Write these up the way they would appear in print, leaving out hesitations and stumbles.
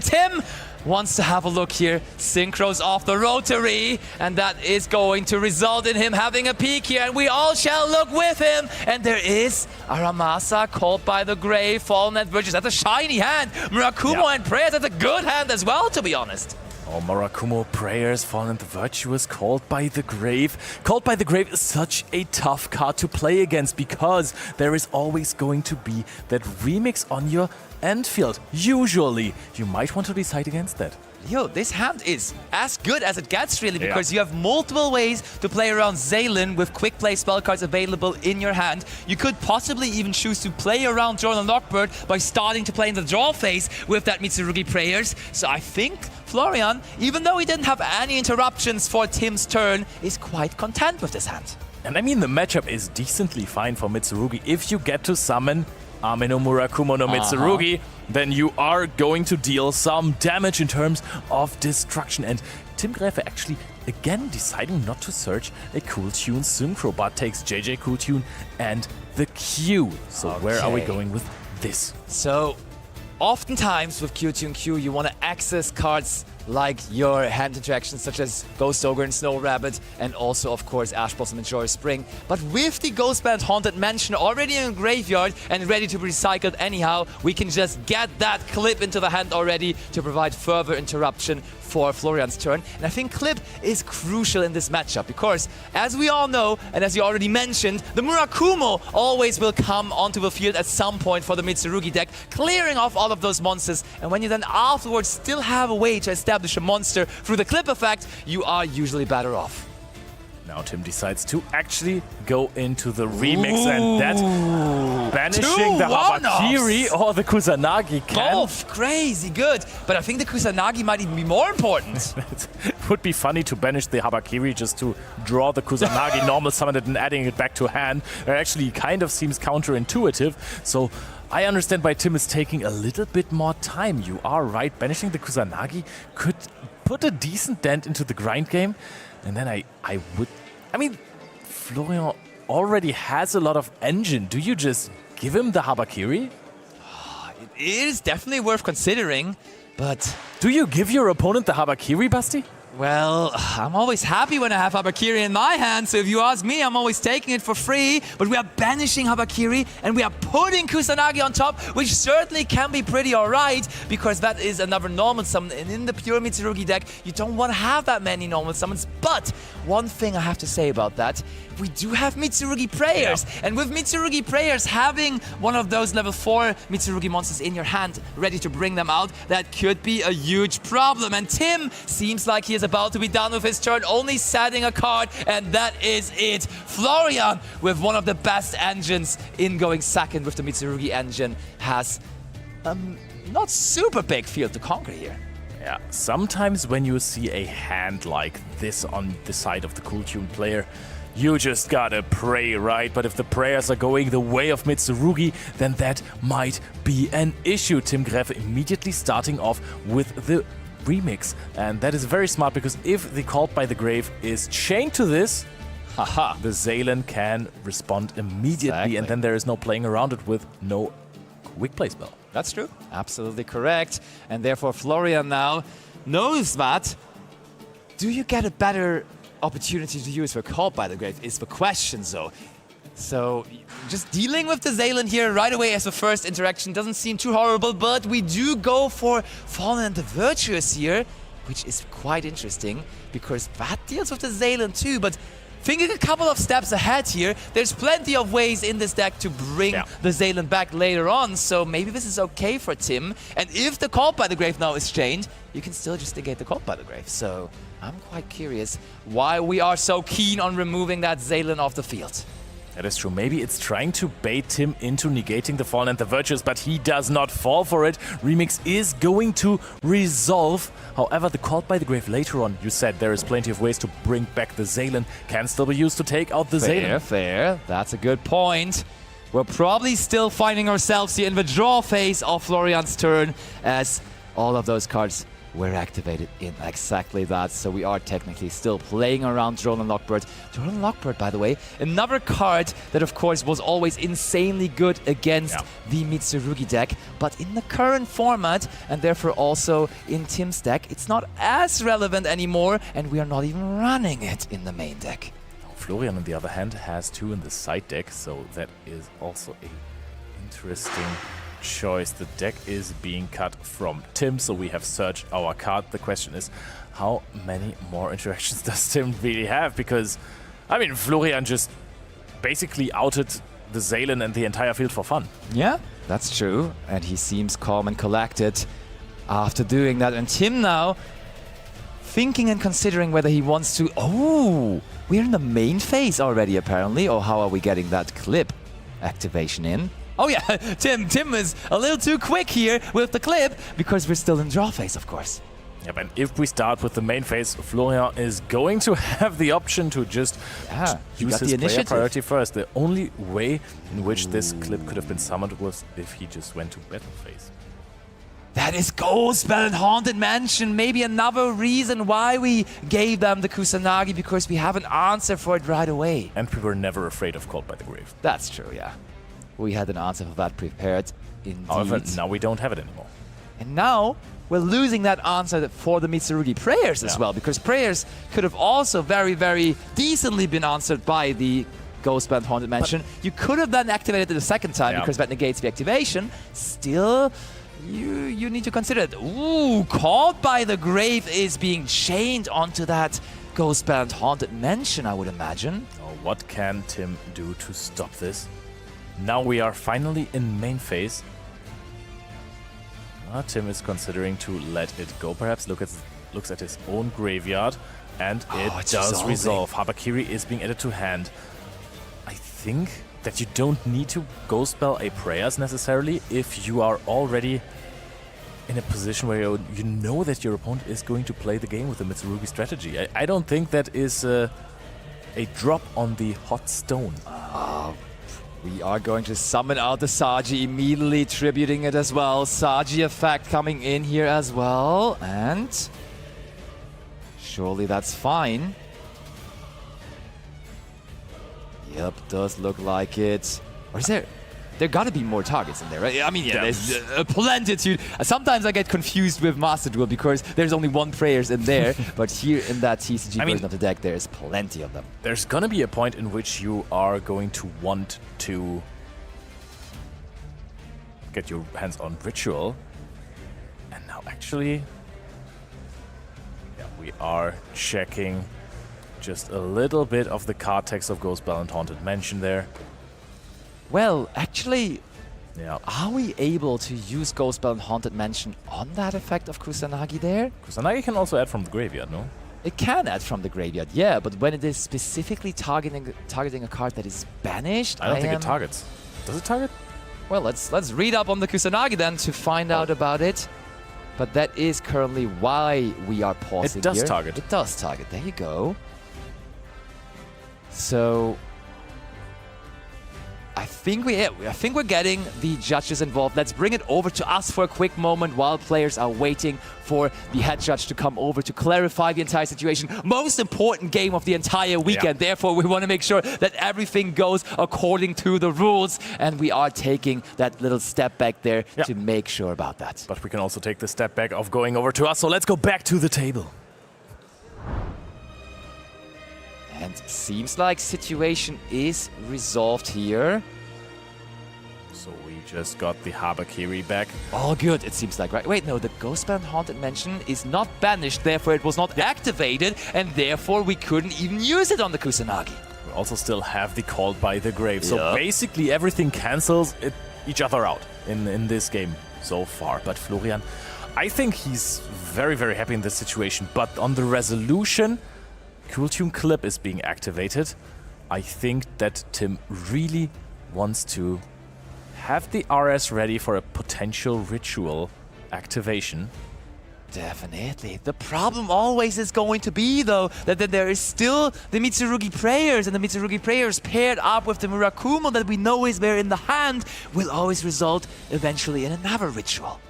Tim wants to have a look here. Synchros off the rotary, and that is going to result in him having a peek here, and we all shall look with him. And there is Aramasa called by the Grave, Fallen at Virtues. That's a shiny hand. Murakumo and Prayers, that's a good hand as well, to be honest. Oh, Murakumo, Prayers, Fallen the Virtuous, Called by the Grave. Called by the Grave is such a tough card to play against because there is always going to be that remix on your end field. Usually, you might want to decide against that. Yo, this hand is as good as it gets, really, because you have multiple ways to play around Zaylin with quick play spell cards available in your hand. You could possibly even choose to play around Jordan Lockbird by starting to play in the draw phase with that Mitsurugi Prayers. So I think Florian, even though he didn't have any interruptions for Tim's turn, is quite content with this hand. And I mean, the matchup is decently fine for Mitsurugi. If you get to summon Ame no Murakumo no Mitsurugi, then you are going to deal some damage in terms of destruction. And Tim Gräfe actually again deciding not to search a Cool Tune Synchro, but takes JJ Cool Tune and the Q. So where are we going with this? So oftentimes with Q-Tune Q, you want to access cards like your hand interactions such as Ghost Ogre and Snow Rabbit, and also of course Ash Blossom and Joyous Spring. But with the Ghostband Haunted Mansion already in the graveyard and ready to be recycled anyhow, we can just get that Clip into the hand already to provide further interruption for Florian's turn. And I think Clip is crucial in this matchup because, as we all know, and as you already mentioned, the Murakumo always will come onto the field at some point for the Mitsurugi deck, clearing off all of those monsters. And when you then afterwards still have a way to establish a monster through the Clip effect, you are usually better off. Now Tim decides to actually go into the remix, and that banishing the Habakiri or the Kusanagi can. Both crazy good, but I think the Kusanagi might even be more important. It would be funny to banish the Habakiri just to draw the Kusanagi, normal summon it and adding it back to hand. It actually kind of seems counterintuitive, so I understand why Tim is taking a little bit more time. You are right, banishing the Kusanagi could put a decent dent into the grind game. And then I mean, Florian already has a lot of engine. Do you just give him the Habakiri? It is definitely worth considering, but... Do you give your opponent the Habakiri, Basti? Well, I'm always happy when I have Habakiri in my hand, so if you ask me, I'm always taking it for free. But we are banishing Habakiri, and we are putting Kusanagi on top, which certainly can be pretty alright, because that is another normal summon. And in the pure Mitsurugi deck, you don't want to have that many normal summons. But one thing I have to say about that, we do have Mitsurugi Prayers. Yeah. And with Mitsurugi Prayers, having one of those level 4 Mitsurugi monsters in your hand, ready to bring them out, that could be a huge problem. And Tim seems like he is about to be done with his turn, only setting a card, and that is it. Florian, with one of the best engines in going second with the Mitsurugi engine, has not super big field to conquer here. Yeah, sometimes when you see a hand like this on the side of the Cool Tune player, you just gotta pray, right? But if the prayers are going the way of Mitsurugi, then that might be an issue. Tim Gräfe immediately starting off with the remix. And that is very smart, because if the Called by the Grave is chained to this, the Zaylin can respond immediately, and then there is no playing around it with no quick play spell. That's true. Absolutely correct. And therefore Florian now knows that. Do you get a better opportunity to use for Called by the Grave is the question, though. So just dealing with the Zaylin here right away as the first interaction doesn't seem too horrible, but we do go for Fallen and the Virtuous here, which is quite interesting because that deals with the Zaylin too. But thinking a couple of steps ahead here, there's plenty of ways in this deck to bring the Zaylin back later on, so maybe this is okay for Tim. And if the Called by the Grave now is chained, you can still just negate the Called by the Grave. So I'm quite curious why we are so keen on removing that Zaylin off the field. That is true. Maybe it's trying to bait him into negating the Fallen and the Virtuous, but he does not fall for it. Remix is going to resolve. However, the Called by the Grave later on, you said there is plenty of ways to bring back the Zaylin, can still be used to take out the Zaylin. Fair. That's a good point. We're probably still finding ourselves here in the draw phase of Florian's turn, as all of those cards were activated in exactly that. So we are technically still playing around Drone and Lockbird. Drone and Lockbird, by the way, another card that of course was always insanely good against the Mitsurugi deck. But in the current format, and therefore also in Tim's deck, it's not as relevant anymore, and we are not even running it in the main deck. Florian, on the other hand, has 2 in the side deck, so that is also a interesting choice. The deck is being cut from Tim, so we have searched our card. The question is, how many more interactions does Tim really have? Because, I mean, Florian just basically outed the Zalen and the entire field for fun. Yeah, that's true. And he seems calm and collected after doing that. And Tim now thinking and considering whether he wants to... Oh, we're in the main phase already, apparently. Or how are we getting that clip activation in? Oh yeah, Tim is a little too quick here with the clip because we're still in draw phase, of course. Yeah, but if we start with the main phase, Florian is going to have the option to just use his player priority first. The only way in which this clip could have been summoned was if he just went to battle phase. That is Ghostbell and Haunted Mansion. Maybe another reason why we gave them the Kusanagi, because we have an answer for it right away. And we were never afraid of Called by the Grave. That's true, yeah. We had an answer for that prepared, indeed. However, now we don't have it anymore. And now we're losing that answer for the Mitsurugi prayers as well, because prayers could have also very, very decently been answered by the Ghostband Haunted Mansion. You could have then activated it the second time because that negates the activation. Still, you need to consider it. Ooh, Called by the Grave is being chained onto that Ghostband Haunted Mansion, I would imagine. Oh, what can Tim do to stop this? Now we are finally in main phase. Tim is considering to let it go. Perhaps looks at his own graveyard, and it does resolve. Habakiri is being added to hand. I think that you don't need to Ghost Spell a Prayers necessarily if you are already in a position where you know that your opponent is going to play the game with the Mitsurugi strategy. I don't think that is a drop on the hot stone. We are going to summon out the Saji, immediately tributing it as well. Saji effect coming in here as well. And surely that's fine. Yep, does look like it. Or is there gotta be more targets in there, right? I mean, yeah, there's a plentitude. Sometimes I get confused with Master Duel because there's only one prayers in there. But here in that TCG version of the deck, there's plenty of them. There's gonna be a point in which you are going to want to get your hands on Ritual. And now actually, we are checking just a little bit of the card text of Ghostbell and Haunted Mansion there. Well, actually, are we able to use Ghostbell and Haunted Mansion on that effect of Kusanagi there? Kusanagi can also add from the graveyard, no? It can add from the graveyard, yeah, but when it is specifically targeting a card that is banished, I don't think it targets. Does it target? Well, let's read up on the Kusanagi then to find out about it. But that is currently why we are pausing here. It does target. It does target. There you go. So I think we're getting the judges involved. Let's bring it over to us for a quick moment while players are waiting for the head judge to come over to clarify the entire situation. Most important game of the entire weekend. Therefore, we want to make sure that everything goes according to the rules, and we are taking that little step back there to make sure about that. But we can also take the step back of going over to us. So let's go back to the table. And seems like situation is resolved here. So we just got the Habakiri back. All good, it seems like, right? Wait, no, the Ghostband Haunted Mansion is not banished, therefore it was not activated, and therefore we couldn't even use it on the Kusanagi. We also still have the Called by the Grave. So basically everything cancels each other out in this game so far. But Florian, I think he's very, very happy in this situation. But on the resolution, Cool Tune Clip is being activated. I think that Tim really wants to have the RS ready for a potential Ritual activation. Definitely. The problem always is going to be, though, that there is still the Mitsurugi Prayers, and the Mitsurugi Prayers paired up with the Murakumo that we know is there in the hand will always result eventually in another Ritual.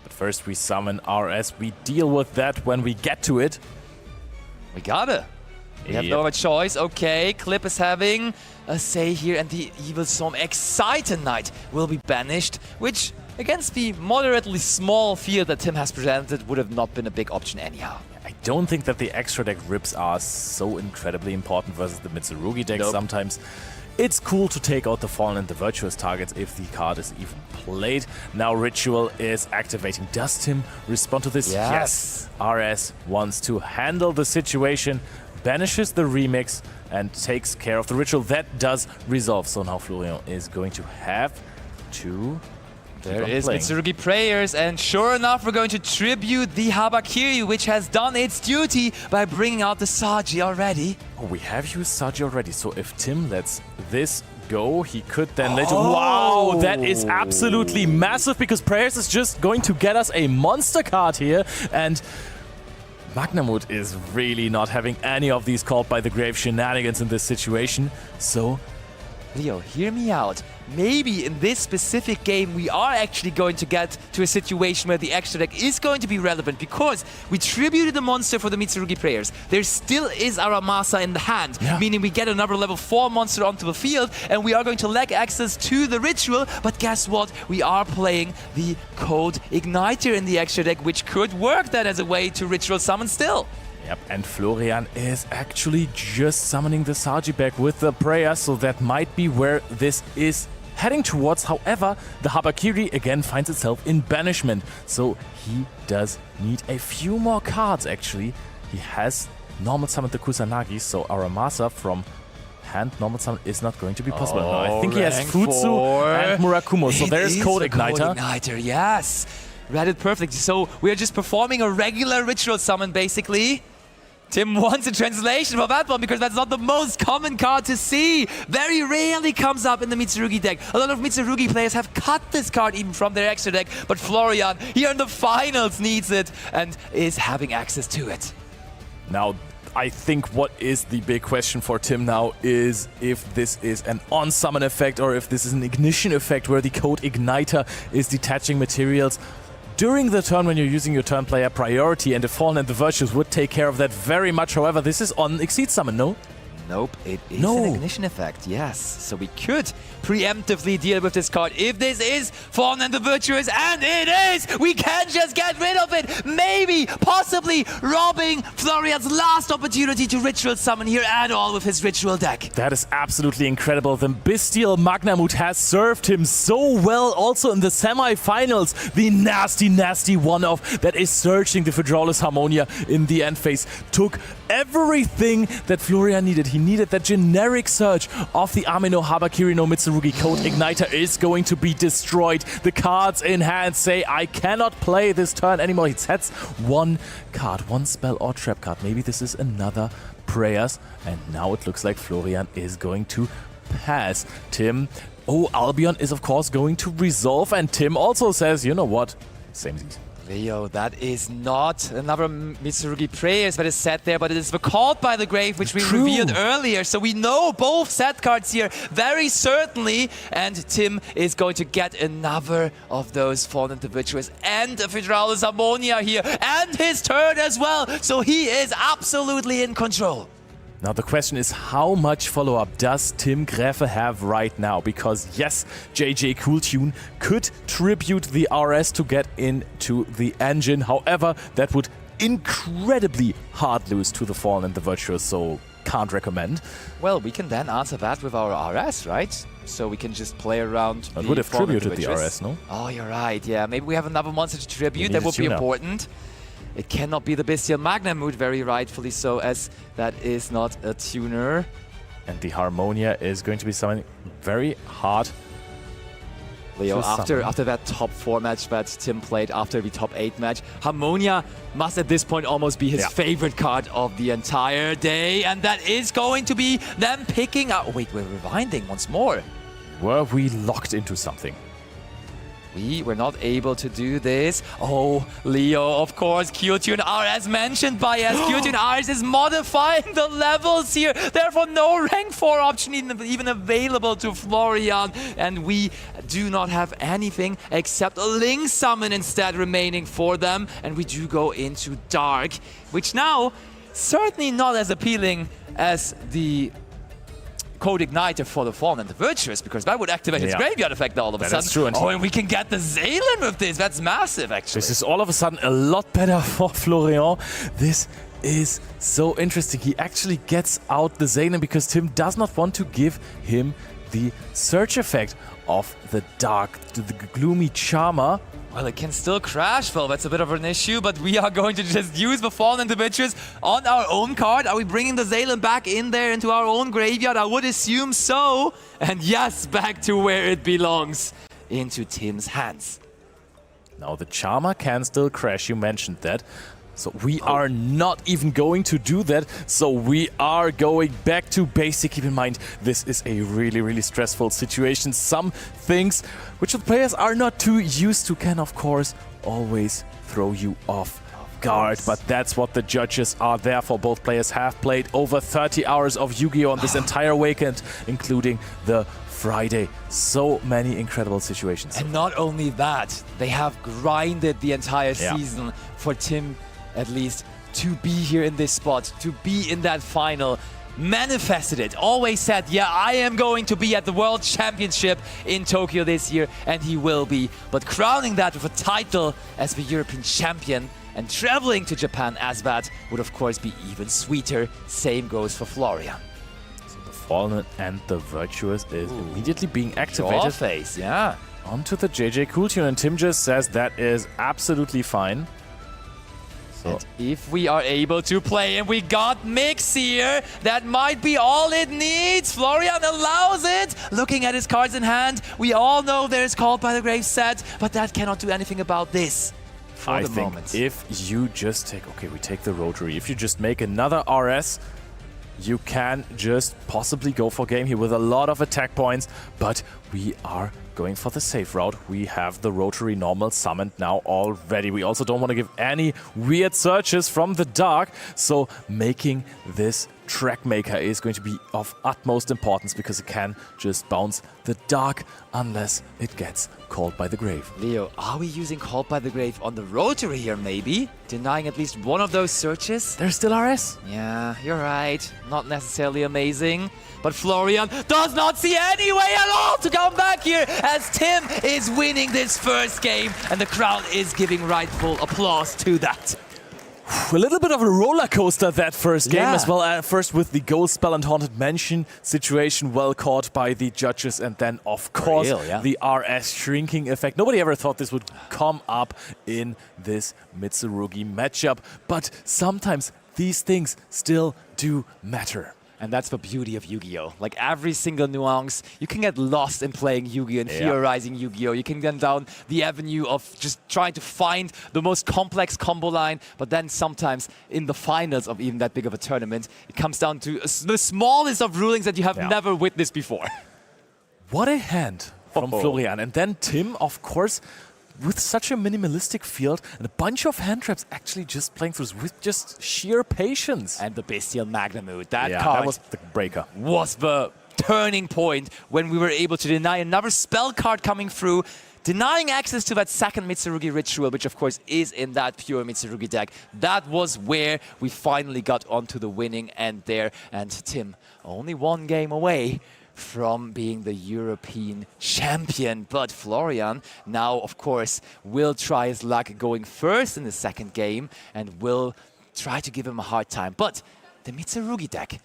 But first we summon RS. We deal with that when we get to it. We gotta. We have no other choice. Okay, Clip is having a say here, and the Evil Storm Excite Knight will be banished, which against the moderately small field that Tim has presented would have not been a big option anyhow. I don't think that the extra deck rips are so incredibly important versus the Mitsurugi deck. Sometimes it's cool to take out the Fallen and the Virtuous targets if the card is even played. Now Ritual is activating. Does Tim respond to this? Yes. RS wants to handle the situation, banishes the remix and takes care of the Ritual. That does resolve. So now Florian is going to have to... There is Mitsurugi Prayers, and sure enough, we're going to tribute the Habakiri, which has done its duty by bringing out the Saji already. Oh, we have used Saji already, so if Tim lets this go, he could then later... Wow, that is absolutely massive, because Prayers is just going to get us a monster card here, and Magnamut is really not having any of these called by the grave shenanigans in this situation, so... Leo, hear me out. Maybe in this specific game we are actually going to get to a situation where the extra deck is going to be relevant, because we tributed the monster for the Mitsurugi Prayers. There still is Aramasa in the hand, meaning we get another level 4 monster onto the field, and we are going to lack access to the Ritual. But guess what? We are playing the Code Igniter in the extra deck, which could work that as a way to Ritual summon still. Yep, and Florian is actually just summoning the Saji back with the prayer, so that might be where this is heading towards. However, the Habakiri again finds itself in banishment, so he does need a few more cards actually. He has normal summoned the Kusanagi, so Aramasa from hand normal summon is not going to be possible. No, I think he has Futsu and Murakumo, so there's Code Igniter. Code Igniter, yes. Read it perfectly. So we are just performing a regular Ritual summon basically. Tim wants a translation for that one because that's not the most common card to see. Very rarely comes up in the Mitsurugi deck. A lot of Mitsurugi players have cut this card even from their extra deck, but Florian here in the finals needs it and is having access to it. Now, I think what is the big question for Tim now is if this is an on-summon effect or if this is an ignition effect where the Code Igniter is detaching materials during the turn when you're using your turn player priority, and the Fallen and the Virtues would take care of that very much. However, this is on Exceed Summon, no? Nope, it is an ignition effect, yes. So we could preemptively deal with this card if this is Fallen and the Virtuous, and it is! We can just get rid of it! Maybe, possibly robbing Florian's last opportunity to Ritual Summon here at all with his Ritual deck. That is absolutely incredible. The Bestial Magnamut has served him so well also in the semi-finals. The nasty, nasty one-off that is searching the Hydraulis Harmonia in the end phase took everything that Florian needed. He needed that generic search of the Amino Habakiri no Mitsurugi. Code Igniter is going to be destroyed. The cards in hand say, I cannot play this turn anymore. He sets one card, one spell or trap card. Maybe this is another Prayers. And now it looks like Florian is going to pass. Tim, Albion is of course going to resolve. And Tim also says, you know what? Same as easy. Leo, that is not another Mitsurugi Prayers that is set there, but it is the Called by the Grave, which we revealed earlier. So we know both set cards here very certainly, and Tim is going to get another of those Fallen and the Virtuous and a Hydraulis Harmonia here, and his turn as well. So he is absolutely in control. Now the question is, how much follow-up does Tim Gräfe have right now? Because yes, JJ Cooltune could tribute the RS to get into the engine. However, that would incredibly hard lose to the Fallen and the Virtuous, so can't recommend. Well, we can then answer that with our RS, right? So we can just play around. That would have tributed the RS, no? Oh, you're right. Yeah, maybe we have another monster to tribute. That would be important. It cannot be the Bestial Magnamut, very rightfully so, as that is not a tuner. And the Harmonia is going to be summoning very hard. Leo, after that top 4 match that Tim played, after the top 8 match, Harmonia must at this point almost be his favorite card of the entire day. And that is going to be them picking up... Wait, we're rewinding once more. Were we locked into something? We were not able to do this. Oh, Leo, of course, Q-Tune R as mentioned by us. Q-Tune R is modifying the levels here. Therefore, no rank 4 option even available to Florian. And we do not have anything except a Ling Summon instead remaining for them. And we do go into Dark, which now certainly not as appealing as the Code Igniter for the Fallen and the Virtuous, because that would activate its graveyard effect all of a sudden. That's true. And we can get the Zalen with this. That's massive, actually. This is all of a sudden a lot better for Florian. This is so interesting. He actually gets out the Zalen because Tim does not want to give him the search effect of the Dark, to the Gloomy Charmer. Well, it can still crash, Phil. That's a bit of an issue, but we are going to just use the Fallen Individuals on our own card. Are we bringing the Zalen back in there into our own graveyard? I would assume so. And yes, back to where it belongs, into Tim's hands. Now the Charmer can still crash, you mentioned that. So we are not even going to do that. So we are going back to basic. Keep in mind, this is a really, really stressful situation. Some things which the players are not too used to can, of course, always throw you off guard. But that's what the judges are there for. Both players have played over 30 hours of Yu-Gi-Oh! On this entire weekend, including the Friday. So many incredible situations. And not only that, they have grinded the entire season for Tim, at least, to be here in this spot, to be in that final. Manifested it, always said, yeah, I am going to be at the World Championship in Tokyo this year, and he will be. But crowning that with a title as the European champion and traveling to Japan as that would of course be even sweeter. Same goes for Florian. So the Fallen and the Virtuous is immediately being activated. Face, yeah. Onto the JJ Cool Tune, and Tim just says that is absolutely fine. So and if we are able to play, and we got Mix here, that might be all it needs. Florian allows it. Looking at his cards in hand, we all know there's Called by the Grave set, but that cannot do anything about this for the moment. If you just take, okay, we take the Rotary. If you just make another RS, you can just possibly go for game here with a lot of attack points, but we are going for the safe route. We have the Rotary normal summoned now already. We also don't want to give any weird searches from the Dark, so making this Track Maker is going to be of utmost importance because it can just bounce the Dark unless it gets Called by the Grave. Leo, are we using Called by the Grave on the Rotary here maybe? Denying at least one of those searches? There's still RS. Yeah, you're right. Not necessarily amazing. But Florian does not see any way at all to come back here as Tim is winning this first game and the crowd is giving rightful applause to that. A little bit of a roller coaster that first game as well. First with the Ghost Spell and Haunted Mansion situation well caught by the judges, and then of course the RS shrinking effect. Nobody ever thought this would come up in this Mitsurugi matchup, but sometimes these things still do matter. And that's the beauty of Yu-Gi-Oh! Like every single nuance, you can get lost in playing Yu-Gi-Oh! And theorizing Yu-Gi-Oh! You can get down the avenue of just trying to find the most complex combo line, but then sometimes in the finals of even that big of a tournament, it comes down to the smallest of rulings that you have never witnessed before. What a hand from Florian. And then Tim, of course, with such a minimalistic field and a bunch of hand traps actually just playing through with just sheer patience. And the Bestial Magnamute, that card card that was the breaker. Was the turning point when we were able to deny another spell card coming through, denying access to that second Mitsurugi Ritual, which of course is in that pure Mitsurugi deck. That was where we finally got onto the winning end there. And Tim, only one game away from being the European champion. But Florian now, of course, will try his luck going first in the second game and will try to give him a hard time. But the Mitsurugi deck,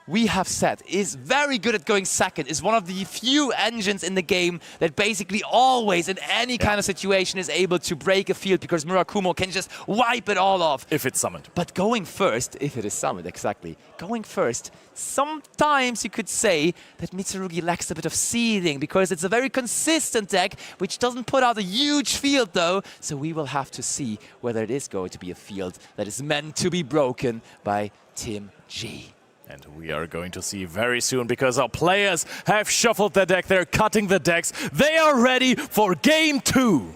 we have said, is very good at going second, is one of the few engines in the game that basically always, in any kind of situation, is able to break a field because Murakumo can just wipe it all off. If it's summoned. But going first, if it is summoned, exactly, going first, sometimes you could say that Mitsurugi lacks a bit of seeding because it's a very consistent deck, which doesn't put out a huge field though, so we will have to see whether it is going to be a field that is meant to be broken by Tim G. And we are going to see very soon because our players have shuffled their deck. They're cutting the decks. They are ready for Game 2.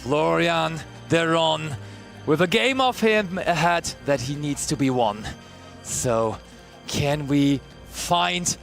Florian, they're on with a game of him ahead that he needs to be won. So, can we find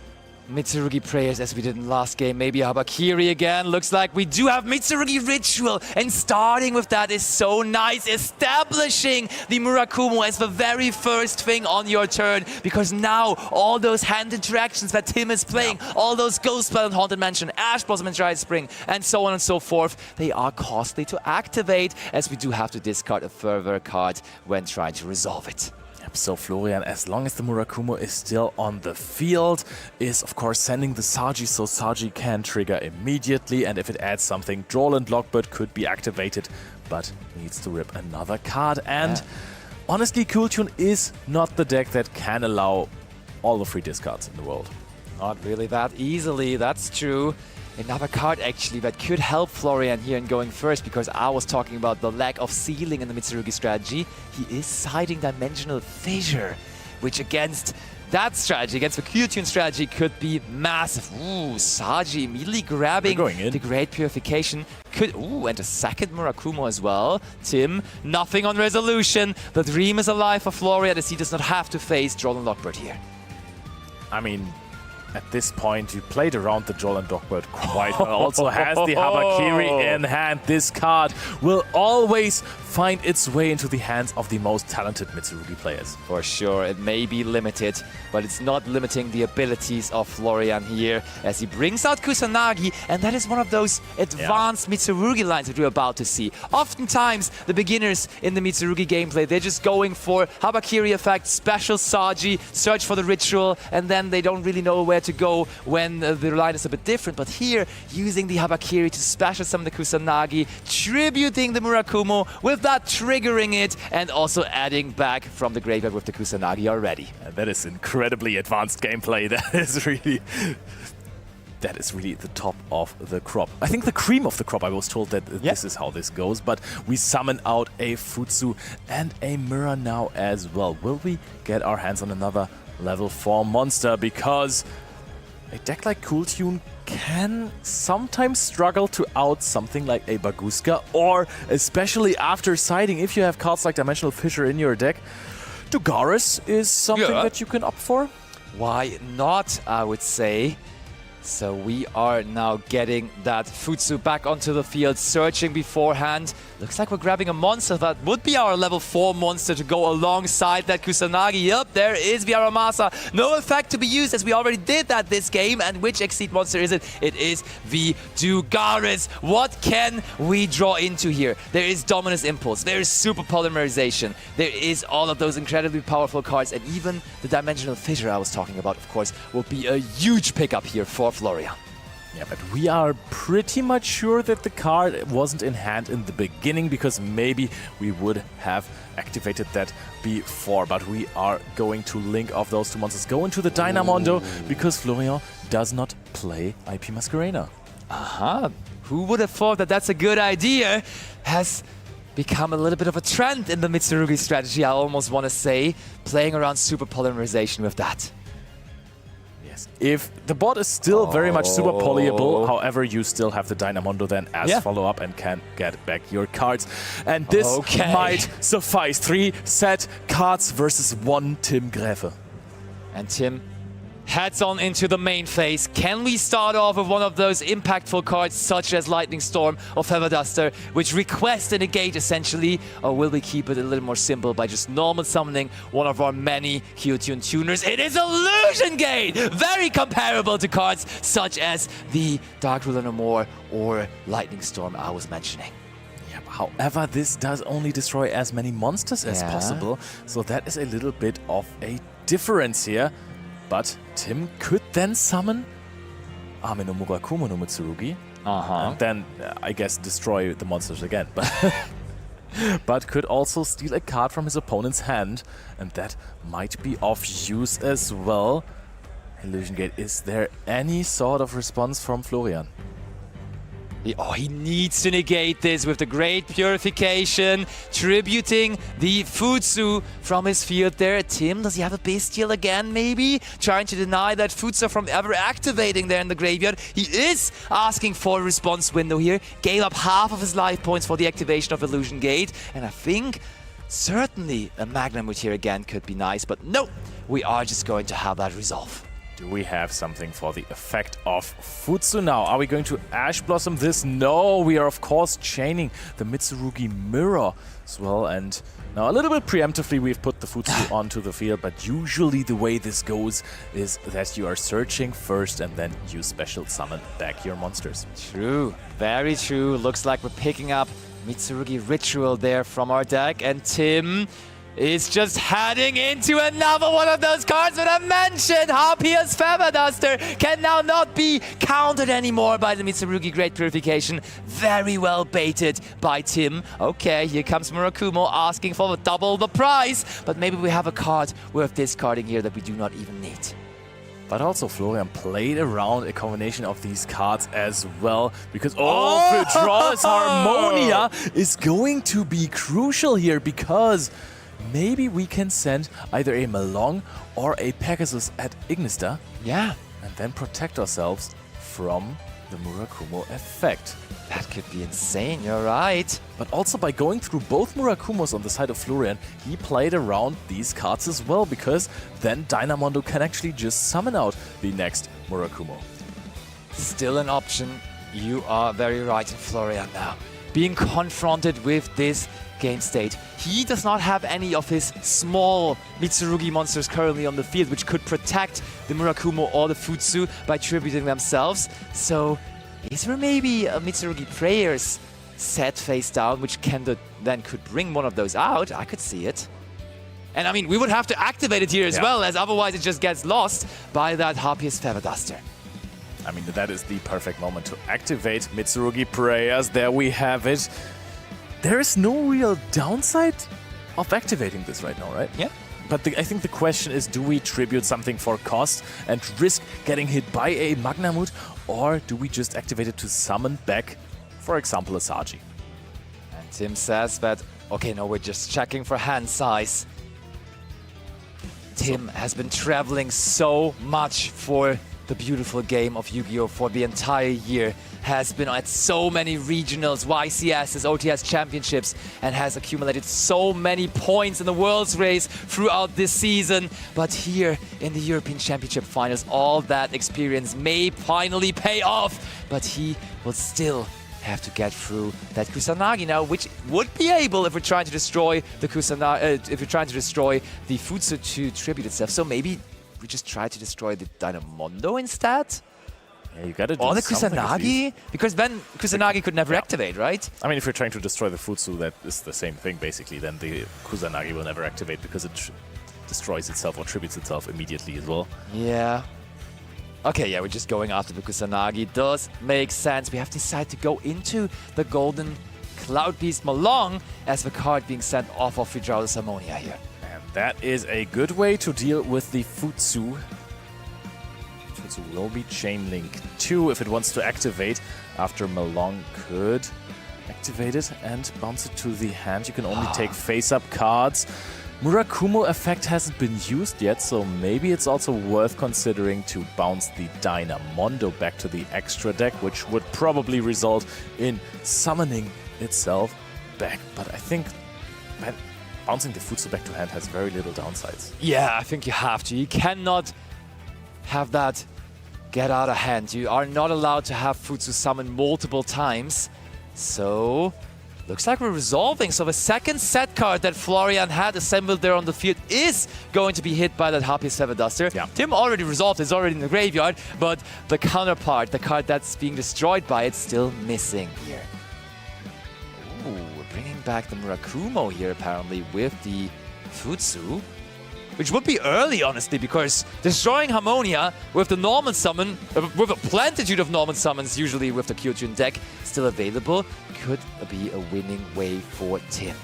Mitsurugi prayers as we did in the last game? Maybe a Habakiri again. Looks like we do have Mitsurugi ritual. And starting with that is so nice. Establishing the Murakumo as the very first thing on your turn. Because now all those hand interactions that Tim is playing, all those Ghost Spell and Haunted Mansion, Ash Blossom and Dry Spring, and so on and so forth, they are costly to activate, as we do have to discard a further card when trying to resolve it. So Florian, as long as the Murakumo is still on the field, is of course sending the Saji, so Saji can trigger immediately, and if it adds something, Droland Lockbird could be activated, but needs to rip another card. And honestly, Kewl Tune is not the deck that can allow all the free discards in the world. Not really that easily, that's true. Another card actually that could help Florian here in going first, because I was talking about the lack of ceiling in the Mitsurugi strategy. He is siding Dimensional Fissure, which against that strategy, against the Kewl Tune strategy, could be massive. Ooh, Saji immediately grabbing the Great Purification. And a second Murakumo as well. Tim, nothing on resolution. The dream is alive for Florian as he does not have to face Droland Lockbird here. I mean, at this point, you played around the Droland Lockbird quite well. Also has the Habakiri in hand. This card will always find its way into the hands of the most talented Mitsurugi players. For sure, it may be limited, but it's not limiting the abilities of Florian here, as he brings out Kusanagi, and that is one of those advanced Mitsurugi lines that we're about to see. Oftentimes, the beginners in the Mitsurugi gameplay, they're just going for Habakiri effect, special Saji, search for the ritual, and then they don't really know where to go when the line is a bit different. But here, using the Habakiri to special summon the Kusanagi, tributing the Murakumo, with that triggering it, and also adding back from the graveyard with the Kusanagi already. And that is incredibly advanced gameplay. That is really the top of the crop. I think the cream of the crop. I was told that this is how this goes, but we summon out a Futsu and a Mirror now as well. Will we get our hands on another level 4 monster? Because a deck like Kewl Tune can sometimes struggle to out something like a Baguska, or especially after siding, if you have cards like Dimensional Fissure in your deck, Dugaris is something that you can opt for. Why not, I would say. So we are now getting that Futsu back onto the field, searching beforehand. Looks like we're grabbing a monster that would be our level 4 monster to go alongside that Kusanagi. Yep, there is Viaramasa. No effect to be used, as we already did that this game. And which Exceed monster is it? It is the Dugaris. What can we draw into here? There is Dominus Impulse. There is Super Polymerization. There is all of those incredibly powerful cards. And even the Dimensional Fissure I was talking about, of course, will be a huge pickup here for Florian. Yeah, but we are pretty much sure that the card wasn't in hand in the beginning, because maybe we would have activated that before. But we are going to link off those two monsters, go into the Dynamondo, because Florian does not play IP Masquerena. Who would have thought that that's a good idea? Has become a little bit of a trend in the Mitsurugi strategy, I almost want to say, playing around Super Polymerization with that. If the board is still very much super polyable, however, you still have the Dynamondo then as follow-up and can get back your cards. And this might suffice. 3 set cards versus 1 Tim Gräfe. And Tim heads on into the main phase. Can we start off with one of those impactful cards, such as Lightning Storm or Feather Duster, which request a negate essentially? Or will we keep it a little more simple by just normal summoning one of our many Kewl Tune tuners? It is Illusion Gate! Very comparable to cards such as the Dark Ruler No More or Lightning Storm I was mentioning. However, this does only destroy as many monsters as possible, so that is a little bit of a difference here. But Tim could then summon Ame no Murakumo no Mitsurugi, and then, I guess, destroy the monsters again. But could also steal a card from his opponent's hand, and that might be of use as well. Illusion Gate, is there any sort of response from Florian? He needs to negate this with the Great Purification, tributing the Futsu from his field there. Tim, does he have a Bestial again, maybe? Trying to deny that Futsu from ever activating there in the graveyard. He is asking for a response window here. Gave up half of his life points for the activation of Illusion Gate. And I think certainly a Magnamut here again could be nice. But no, we are just going to have that resolve. Do we have something for the effect of Futsu now? Are we going to Ash Blossom this? No, we are of course chaining the Mitsurugi Mirror as well. And now a little bit preemptively we've put the Futsu onto the field, but usually the way this goes is that you are searching first and then you special summon back your monsters. True, very true. Looks like we're picking up Mitsurugi Ritual there from our deck, and Tim is just heading into another one of those cards that I mentioned. Harpia's Feather Duster can now not be countered anymore by the Mitsurugi Great Purification. Very well baited by Tim. Okay, here comes Murakumo asking for double the price, but maybe we have a card worth discarding here that we do not even need. But also Florian played around a combination of these cards as well, because Vidral's Harmonia is going to be crucial here, because maybe we can send either a Melong or a Pegasus at Ignista. Yeah. And then protect ourselves from the Murakumo effect. That could be insane, you're right. But also by going through both Murakumos on the side of Florian, he played around these cards as well, because then Dynamondo can actually just summon out the next Murakumo. Still an option. You are very right in Florian now. Being confronted with this game state. He does not have any of his small Mitsurugi monsters currently on the field, which could protect the Murakumo or the Futsu by tributing themselves. So is there maybe a Mitsurugi Prayers set face down, which then could bring one of those out? I could see it. And I mean, we would have to activate it here as well, as otherwise it just gets lost by that Harpia's Feather Duster. I mean, that is the perfect moment to activate Mitsurugi Prayers. There we have it. There is no real downside of activating this right now, right? Yeah. But I think the question is, do we tribute something for cost and risk getting hit by a Magnamut, or do we just activate it to summon back, for example, a Saji? And Tim says that, okay, no, we're just checking for hand size. Tim has been traveling so much for the beautiful game of Yu-Gi-Oh! For the entire year, has been at so many regionals, YCSs, OTS championships, and has accumulated so many points in the World's Race throughout this season. But here in the European Championship Finals, all that experience may finally pay off, but he will still have to get through that Kusanagi now, which would be able if we're trying to destroy the the Futsu to tribute itself. So maybe we just try to destroy the Dynamondo instead? Yeah, you gotta do or the something Kusanagi? Because then Kusanagi could never activate, right? I mean, if you're trying to destroy the Futsu, that is the same thing, basically. Then the Kusanagi will never activate because it destroys itself or tributes itself immediately as well. Yeah. Okay, yeah, we're just going after the Kusanagi. Does make sense. We have decided to go into the Golden Cloud Beast Malong as the card being sent off of Vidral's Harmonia here. And that is a good way to deal with the Futsu. Futsu will be Chain Link 2 if it wants to activate, after Malong could activate it and bounce it to the hand. You can only take face-up cards. Murakumo effect hasn't been used yet, so maybe it's also worth considering to bounce the Dynamondo back to the extra deck, which would probably result in summoning itself back. But I think bouncing the Futsu back to hand has very little downsides. Yeah, I think you have to. You cannot have that get out of hand. You are not allowed to have Futsu summon multiple times. So looks like we're resolving. So the second set card that Florian had assembled there on the field is going to be hit by that Harpia's Feather Duster. Yeah. Tim already resolved, it's already in the graveyard, but the counterpart, the card that's being destroyed by it, still missing here. Ooh, we're bringing back the Murakumo here apparently with the Futsu, which would be early, honestly, because destroying Harmonia with the normal summon, with a plentitude of normal summons, usually with the Kyojin deck still available, could be a winning way for Tim.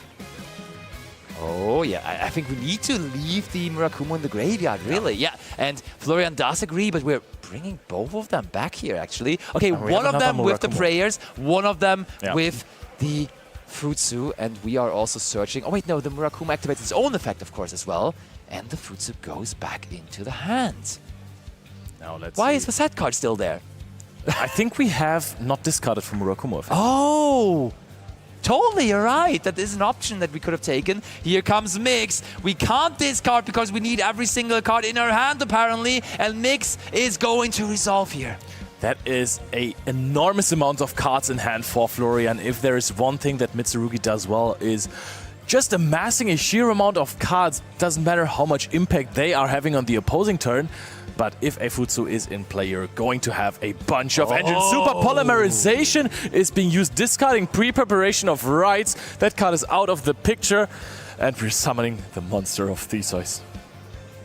Oh, yeah. I think we need to leave the Murakumo in the graveyard, really. Yeah. And Florian does agree, but we're bringing both of them back here, actually. Okay, one of them with the prayers, one of them with the Futsu, and we are also searching. Oh, wait, no, the Murakumo activates its own effect, of course, as well. And the Futsu goes back into the hand. Now let's Why see. is the set card still there? I think we have not discarded for Murakumo effect. Oh! Totally, you're right. That is an option that we could have taken. Here comes Mix. We can't discard because we need every single card in our hand, apparently. And Mix is going to resolve here. That is an enormous amount of cards in hand for Florian. If there is one thing that Mitsurugi does well is just amassing a sheer amount of cards. Doesn't matter how much impact they are having on the opposing turn. But if a Futsu is in play, you're going to have a bunch of engines. Super Polymerization is being used, discarding pre-preparation of rights. That card is out of the picture. And we're summoning the monster of Theseus.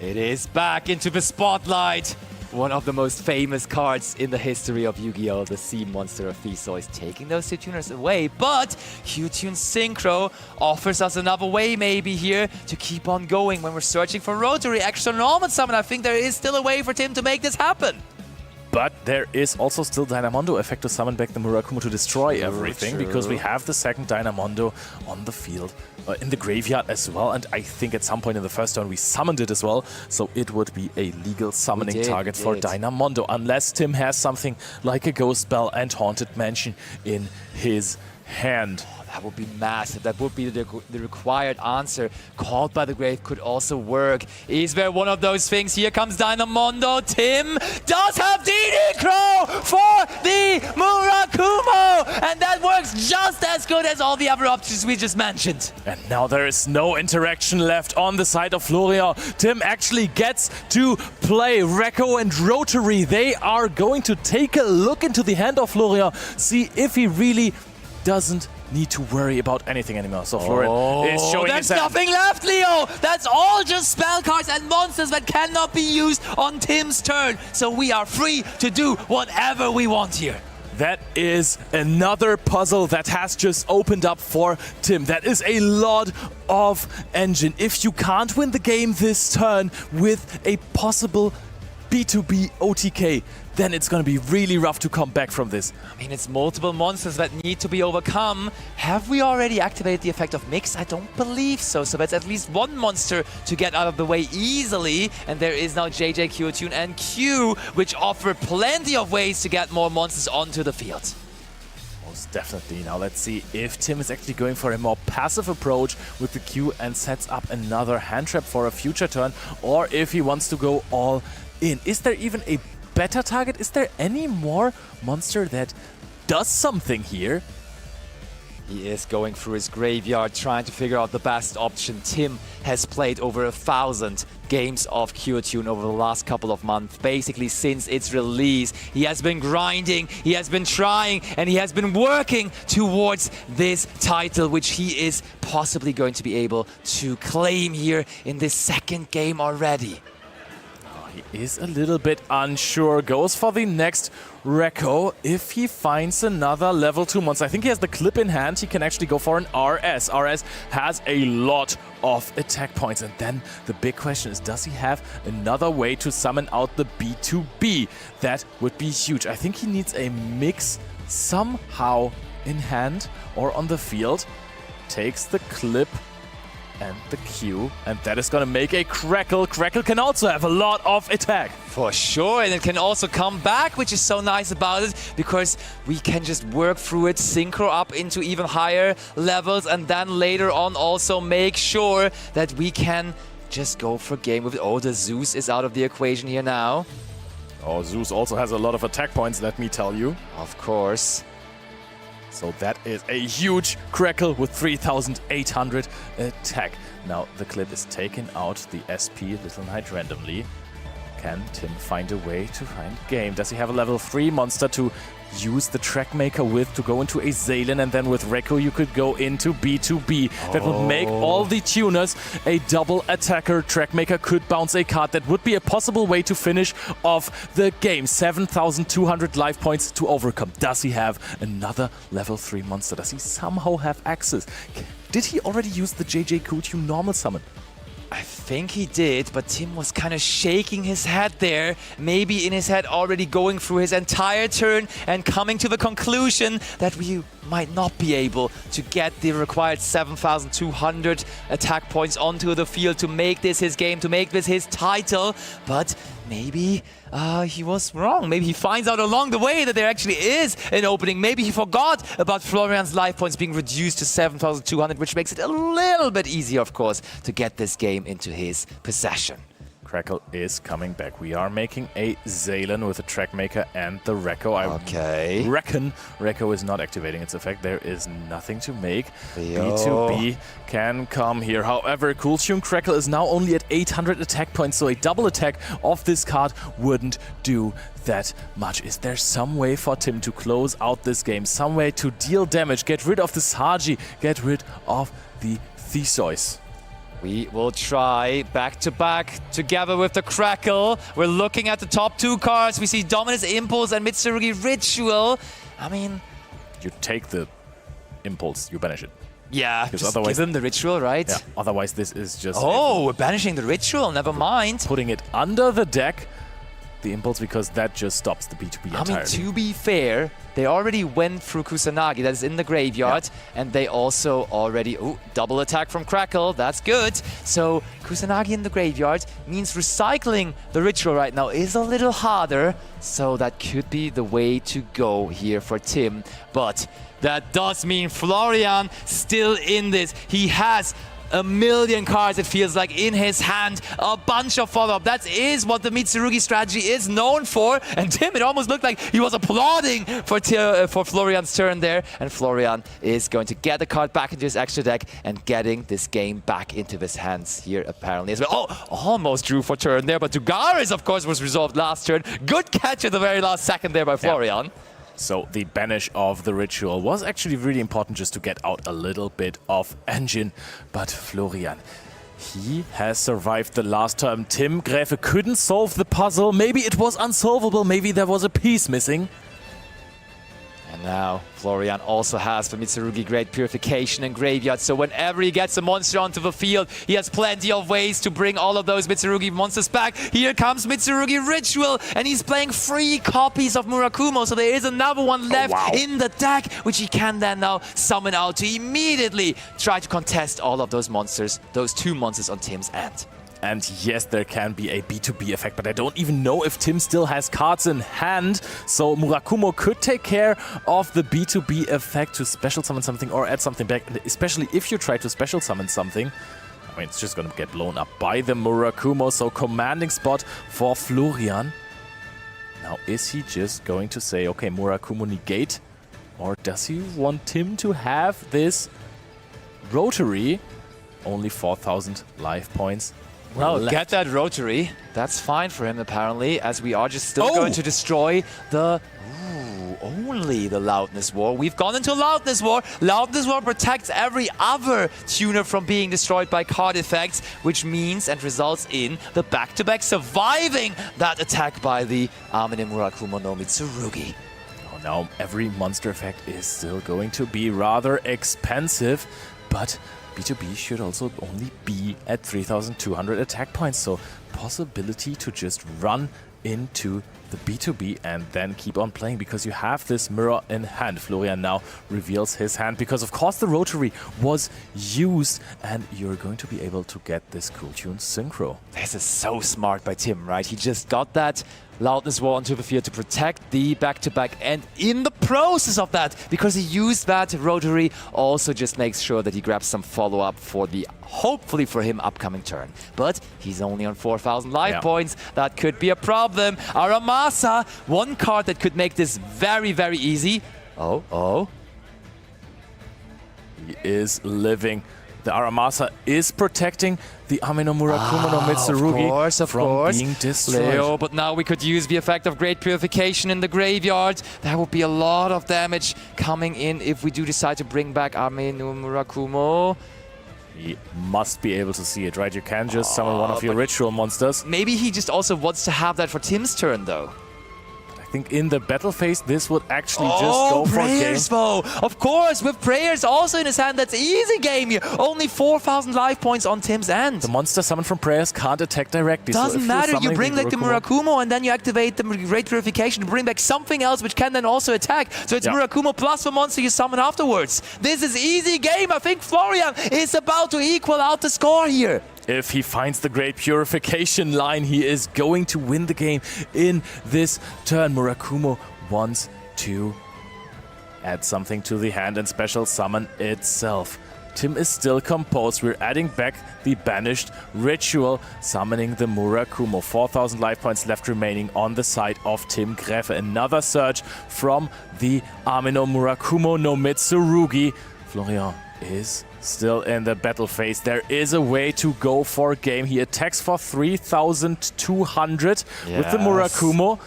It is back into the spotlight. One of the most famous cards in the history of Yu-Gi-Oh! The Sea Monster of Theseus, taking those two tuners away. But Q-Tune Synchro offers us another way maybe here to keep on going when we're searching for Rotary Extra Normal Summon. I think there is still a way for Tim to make this happen. But there is also still Dynamondo effect to summon back the Murakumo to destroy everything, because we have the second Dynamondo on the field, in the graveyard as well. And I think at some point in the first turn we summoned it as well, so it would be a legal summoning target for Dynamondo, unless Tim has something like a Ghost Spell and Haunted Mansion in his hand. That would be massive. That would be the required answer. Called by the Grave could also work. Is there one of those things? Here comes Dynamondo. Tim does have DD Crow for the Murakumo! And that works just as good as all the other options we just mentioned. And now there is no interaction left on the side of Florian. Tim actually gets to play Rekko and Rotary. They are going to take a look into the hand of Florian, see if he really doesn't need to worry about anything anymore. So Florian is showing there's his hand. nothing left, Leo! That's all just spell cards and monsters that cannot be used on Tim's turn. So we are free to do whatever we want here. That is another puzzle that has just opened up for Tim. That is a lot of engine. If you can't win the game this turn with a possible B2B OTK, then it's going to be really rough to come back from this. I mean, it's multiple monsters that need to be overcome. Have we already activated the effect of Mix? I don't believe so. So that's at least one monster to get out of the way easily. And there is now JJ, Q-Tune, and Q, which offer plenty of ways to get more monsters onto the field. Most definitely. Now let's see if Tim is actually going for a more passive approach with the Q and sets up another hand trap for a future turn, or if he wants to go all in. Is there even a better target? Is there any more monster that does something here? He is going through his graveyard, trying to figure out the best option. Tim has played over 1,000 games of Q-Tune over the last couple of months. Basically, since its release, he has been grinding, he has been trying, and he has been working towards this title, which he is possibly going to be able to claim here in this second game already. He is a little bit unsure. Goes for the next Rekko. If he finds another level 2 monster, I think he has the clip in hand. He can actually go for an RS. RS has a lot of attack points. And then the big question is, does he have another way to summon out the B2B? That would be huge. I think he needs a Mix somehow in hand or on the field. Takes the clip and the Q, and that is going to make a Crackle. Crackle can also have a lot of attack. For sure, and it can also come back, which is so nice about it, because we can just work through it, synchro up into even higher levels, and then later on also make sure that we can just go for game with it. Oh, the Zeus is out of the equation here now. Oh, Zeus also has a lot of attack points, let me tell you. Of course. So that is a huge Crackle with 3,800 attack. Now the clip is taking out the SP Little Knight randomly. Can Tim find a way to find game? Does he have a level 3 monster to use the track maker with to go into a Zalen, and then with Rekko you could go into B2B. That would make all the tuners a double attacker. Track maker could bounce a card. That would be a possible way to finish off the game. 7,200 life points to overcome. Does he have another level 3 monster? Does he somehow have access? Did he already use the JJ Cooltune normal summon? I think he did, but Tim was kind of shaking his head there, maybe in his head already going through his entire turn and coming to the conclusion that we might not be able to get the required 7,200 attack points onto the field to make this his game, to make this his title. But maybe he was wrong. Maybe he finds out along the way that there actually is an opening. Maybe he forgot about Florian's life points being reduced to 7,200, which makes it a little bit easier, of course, to get this game into his possession. Crackle is coming back. We are making a Zalen with the track maker and the Rekko. I reckon Rekko is not activating its effect. There is nothing to make. B2B can come here. However, Cooltune Crackle is now only at 800 attack points, so a double attack of this card wouldn't do that much. Is there some way for Tim to close out this game? Some way to deal damage, get rid of the Saji, get rid of the Theseus? We will try back-to-back together with the Crackle. We're looking at the top 2 cards. We see Dominus Impulse and Mitsurugi Ritual. I mean... You take the Impulse, you banish it. Yeah, just give him the Ritual, right? Yeah, otherwise this is just... Oh, we're banishing the Ritual, never mind. Putting it under the deck, the Impulse, because that just stops the B2B entirely. I mean, to be fair, they already went through Kusanagi, that is in the graveyard, and they also already... Oh, double attack from Crackle, that's good. So, Kusanagi in the graveyard means recycling the Ritual right now is a little harder, so that could be the way to go here for Tim. But that does mean Florian still in this. He has a million cards, it feels like, in his hand. A bunch of follow-up. That is what the Mitsurugi strategy is known for. And Tim, it almost looked like he was applauding for Florian's turn there. And Florian is going to get the card back into his extra deck and getting this game back into his hands here, apparently, as well. Oh, almost drew for turn there, but Tugaris, of course, was resolved last turn. Good catch at the very last second there by Florian. So the banish of the Ritual was actually really important just to get out a little bit of engine. But Florian, he has survived the last turn. Tim Gräfe couldn't solve the puzzle. Maybe it was unsolvable. Maybe there was a piece missing. And now Florian also has for Mitsurugi Great Purification and Graveyard, so whenever he gets a monster onto the field, he has plenty of ways to bring all of those Mitsurugi monsters back. Here comes Mitsurugi Ritual, and he's playing 3 copies of Murakumo, so there is another one left in the deck, which he can then now summon out to immediately try to contest all of those monsters, those 2 monsters on Tim's end. And yes, there can be a B2B effect, but I don't even know if Tim still has cards in hand. So Murakumo could take care of the B2B effect to special summon something or add something back. And especially if you try to special summon something, I mean, it's just going to get blown up by the Murakumo. So commanding spot for Florian. Now, is he just going to say, okay, Murakumo negate? Or does he want Tim to have this rotary? Only 4,000 life points. Well, get that rotary. That's fine for him, apparently, as we are just still going to destroy the... Ooh, only the Loudness War. We've gone into Loudness War. Loudness War protects every other tuner from being destroyed by card effects, which means and results in the back-to-back surviving that attack by the Amine Murakumo no Mitsurugi. Oh, now every monster effect is still going to be rather expensive, but B2B should also only be at 3,200 attack points, so possibility to just run into the B2B and then keep on playing because you have this mirror in hand. Florian now reveals his hand because, of course, the rotary was used and you're going to be able to get this Cooltune Synchro. This is so smart by Tim, right? He just got that Loudness War onto the field to protect the back-to-back, and in the process of that, because he used that rotary, also just makes sure that he grabs some follow-up for the, hopefully for him, upcoming turn. But he's only on 4,000 life points. That could be a problem. Aramasa, one card that could make this very, very easy. Oh. He is living The Aramasa is protecting the Amino Murakumo no Mitsurugi from being destroyed. Leo, but now we could use the effect of Great Purification in the graveyard. That would be a lot of damage coming in if we do decide to bring back Amino Murakumo. He must be able to see it, right? You can just summon one of your ritual monsters. Maybe he just also wants to have that for Tim's turn, though. I think in the battle phase, this would actually just go for a game. Prayers, though. Of course, with Prayers also in his hand, that's easy game here. Only 4,000 life points on Tim's end. The monster summoned from Prayers can't attack directly. Doesn't matter. You bring like the Murakumo and then you activate the Great Purification to bring back something else which can then also attack. So it's Murakumo plus the monster you summon afterwards. This is easy game. I think Florian is about to equal out the score here. If he finds the Great Purification line, he is going to win the game in this turn. Murakumo wants to add something to the hand and special summon itself. Tim is still composed. We're adding back the banished ritual, summoning the Murakumo. 4,000 life points left remaining on the side of Tim Gräfe. Another surge from the Amino Murakumo no Mitsurugi. Florian is still in the battle phase. There is a way to go for a game. He attacks for 3,200 with the Murakumo.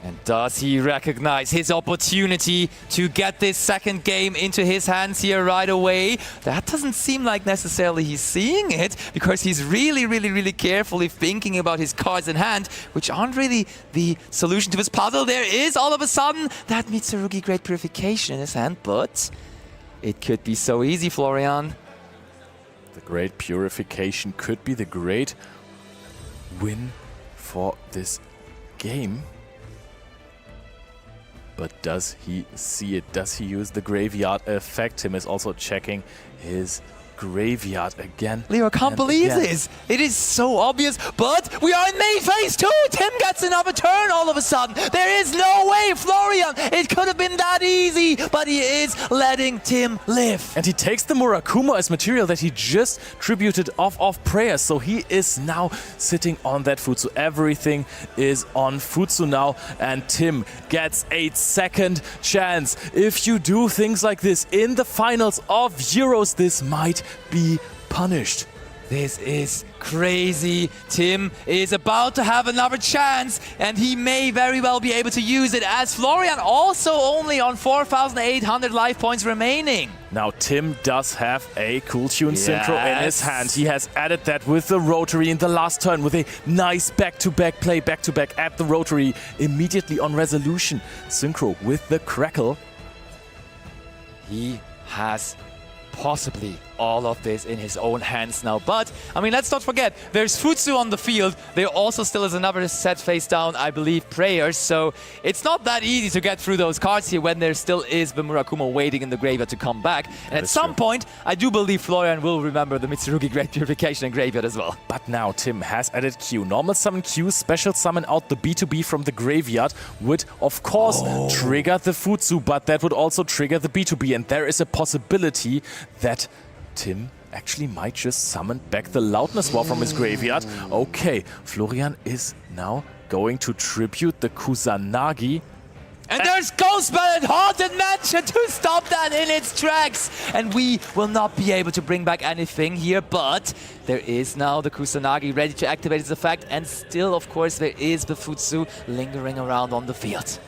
And does he recognize his opportunity to get this second game into his hands here right away? That doesn't seem like necessarily he's seeing it, because he's really carefully thinking about his cards in hand, which aren't really the solution to his puzzle. There is all of a sudden that Mitsurugi Great Purification in his hand, but it could be so easy, Florian. The Great Purification could be the great win for this game. But does he see it? Does he use the graveyard effect? Tim is also checking his graveyard again. Leo, I can't believe this. It is so obvious, but we are in main phase 2. Tim gets another turn all of a sudden. There is no way, Florian. It could have been that easy, but he is letting Tim live. And he takes the Murakumo as material that he just tributed off Prayers. So he is now sitting on that Futsu. Everything is on Futsu now. And Tim gets a second chance. If you do things like this in the finals of Euros, this might be punished. This is crazy. Tim is about to have another chance, and he may very well be able to use it, as Florian also only on 4,800 life points remaining. Now Tim does have a Cool Tune Synchro in his hand. He has added that with the Rotary in the last turn with a nice back-to-back play, back-to-back at the Rotary immediately on resolution. Synchro with the Crackle. He has possibly all of this in his own hands now. But, I mean, let's not forget, there's Futsu on the field. There also still is another set face down, I believe, Prayers. So it's not that easy to get through those cards here when there still is the Murakumo waiting in the graveyard to come back. And at some point, I do believe Florian will remember the Mitsurugi Great Purification in graveyard as well. But now Tim has added Q. Normal summon Q, special summon out the B2B from the graveyard would, of course, trigger the Futsu, but that would also trigger the B2B. And there is a possibility that Tim actually might just summon back the Loudness War from his graveyard. Okay, Florian is now going to tribute the Kusanagi. And there's Ghost Ballad Haunted Mansion to stop that in its tracks. And we will not be able to bring back anything here, but there is now the Kusanagi ready to activate its effect. And still, of course, there is the Futsu lingering around on the field.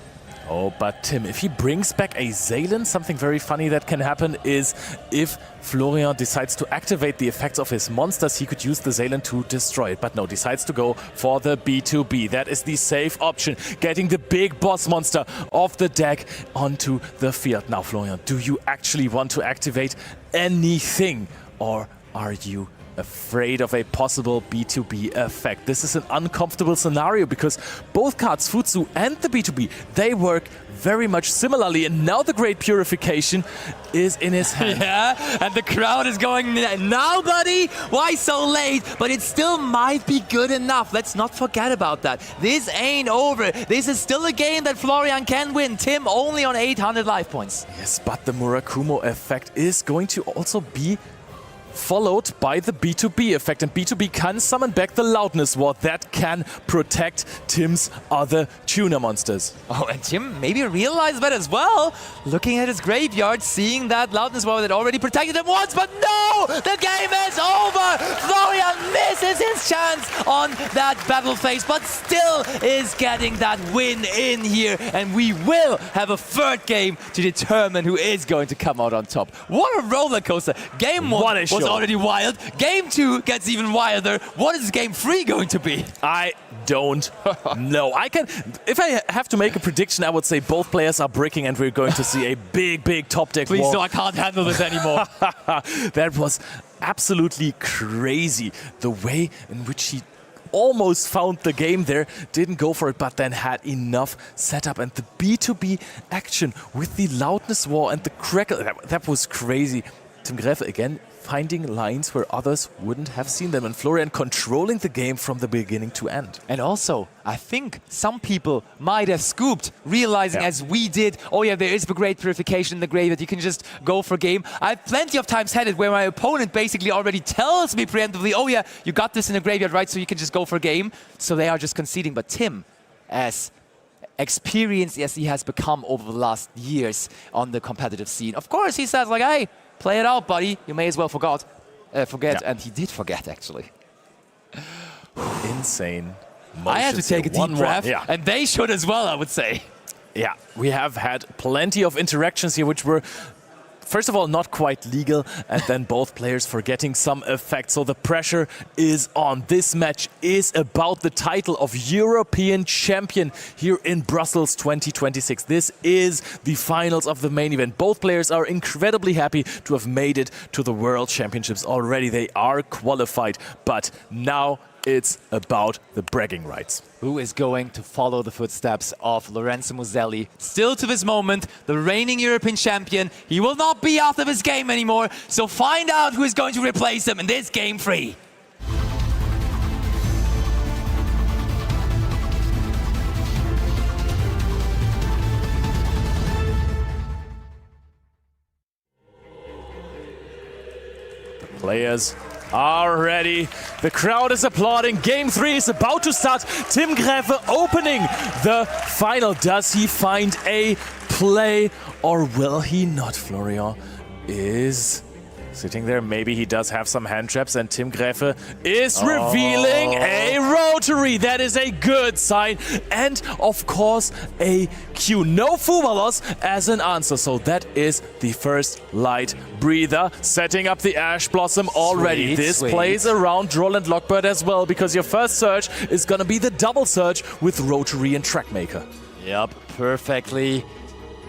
Oh, but Tim, if he brings back a Zalen, something very funny that can happen is if Florian decides to activate the effects of his monsters, he could use the Zalen to destroy it. But no, decides to go for the B2B. That is the safe option, getting the big boss monster of the deck onto the field. Now, Florian, do you actually want to activate anything, or are you afraid of a possible B2B effect? This is an uncomfortable scenario because both cards, Futsu and the B2B, they work very much similarly, and now the Great Purification is in his hand. Yeah, and the crowd is going, now buddy, why so late? But it still might be good enough. Let's not forget about that. This ain't over. This is still a game that Florian can win. Tim only on 800 life points. Yes, but the Murakumo effect is going to also be followed by the B2B effect. And B2B can summon back the Loudness Ward that can protect Tim's other tuner monsters. Oh, and Tim maybe realized that as well. Looking at his graveyard, seeing that Loudness Ward that already protected him once, but no! The game is over! Florian misses his chance on that battle phase, but still is getting that win in here. And we will have a third game to determine who is going to come out on top. What a roller coaster. Game 1 was already wild. Game 2 gets even wilder. What is game 3 going to be? I don't know. If I have to make a prediction, I would say both players are bricking and we're going to see a big top deck Please war. no, I can't handle this anymore. That was absolutely crazy. The way in which he almost found the game there, didn't go for it, but then had enough setup. And the B2B action with the Loudness War and the Crackle, that was crazy. Tim Gräfe again finding lines where others wouldn't have seen them, and Florian controlling the game from the beginning to end. And also, I think some people might have scooped, realizing as we did, oh yeah, there is the great purification in the graveyard, you can just go for game. I've plenty of times had it where my opponent basically already tells me preemptively, oh yeah, you got this in the graveyard, right, so you can just go for game. So they are just conceding. But Tim, as experienced as he has become over the last years on the competitive scene, of course he says like, hey, play it out, buddy. You may as well forget. And he did forget, actually. Insane. I had to take a deep breath, and they should as well, I would say. Yeah, we have had plenty of interactions here, which were, first of all, not quite legal, and then both players forgetting some effects. So the pressure is on. This match is about the title of European champion here in Brussels 2026. This is the finals of the main event. Both players are incredibly happy to have made it to the World Championships already. They are qualified, but now it's about the bragging rights. Who is going to follow the footsteps of Lorenzo Muselli? Still to this moment, the reigning European champion. He will not be after this game anymore. So find out who is going to replace him in this game 3. Players are ready. The crowd is applauding. Game 3 is about to start. Tim Gräfe opening the final. Does he find a play or will he not? Florian is sitting there. Maybe he does have some hand traps, and Tim Gräfe is revealing a rotary. That is a good sign. And of course, a Q. No Fumalos as an answer. So that is the first light breather. Setting up the Ash Blossom already. This plays around Droll and Lockbird as well, because your first search is going to be the double search with Rotary and Trackmaker. Yep, perfectly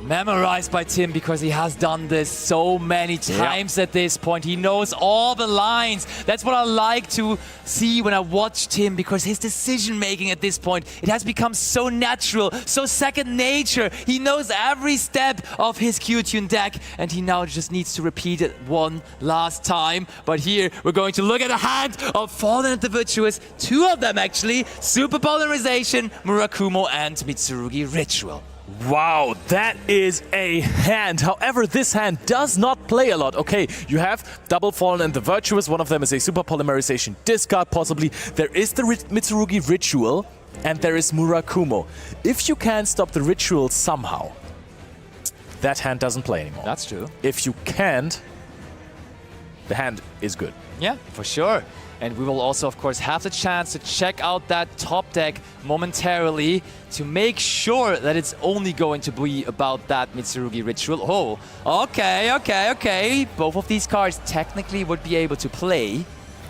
memorized by Tim, because he has done this so many times at this point. He knows all the lines. That's what I like to see when I watch Tim, because his decision making at this point, it has become so natural, so second nature. He knows every step of his Q-Tune deck, and he now just needs to repeat it one last time. But here we're going to look at a hand of Fallen and the Virtuous, 2 of them actually, Super Polarization, Murakumo and Mitsurugi Ritual. Wow, that is a hand. However, this hand does not play a lot. Okay, you have double Fallen and the Virtuous. One of them is a Super Polymerization discard, possibly. There is the Mitsurugi Ritual, and there is Murakumo. If you can stop the Ritual somehow, that hand doesn't play anymore. That's true. If you can't, the hand is good. Yeah, for sure. And we will also, of course, have the chance to check out that top deck momentarily to make sure that it's only going to be about that Mitsurugi Ritual. Oh, okay. Both of these cards technically would be able to play.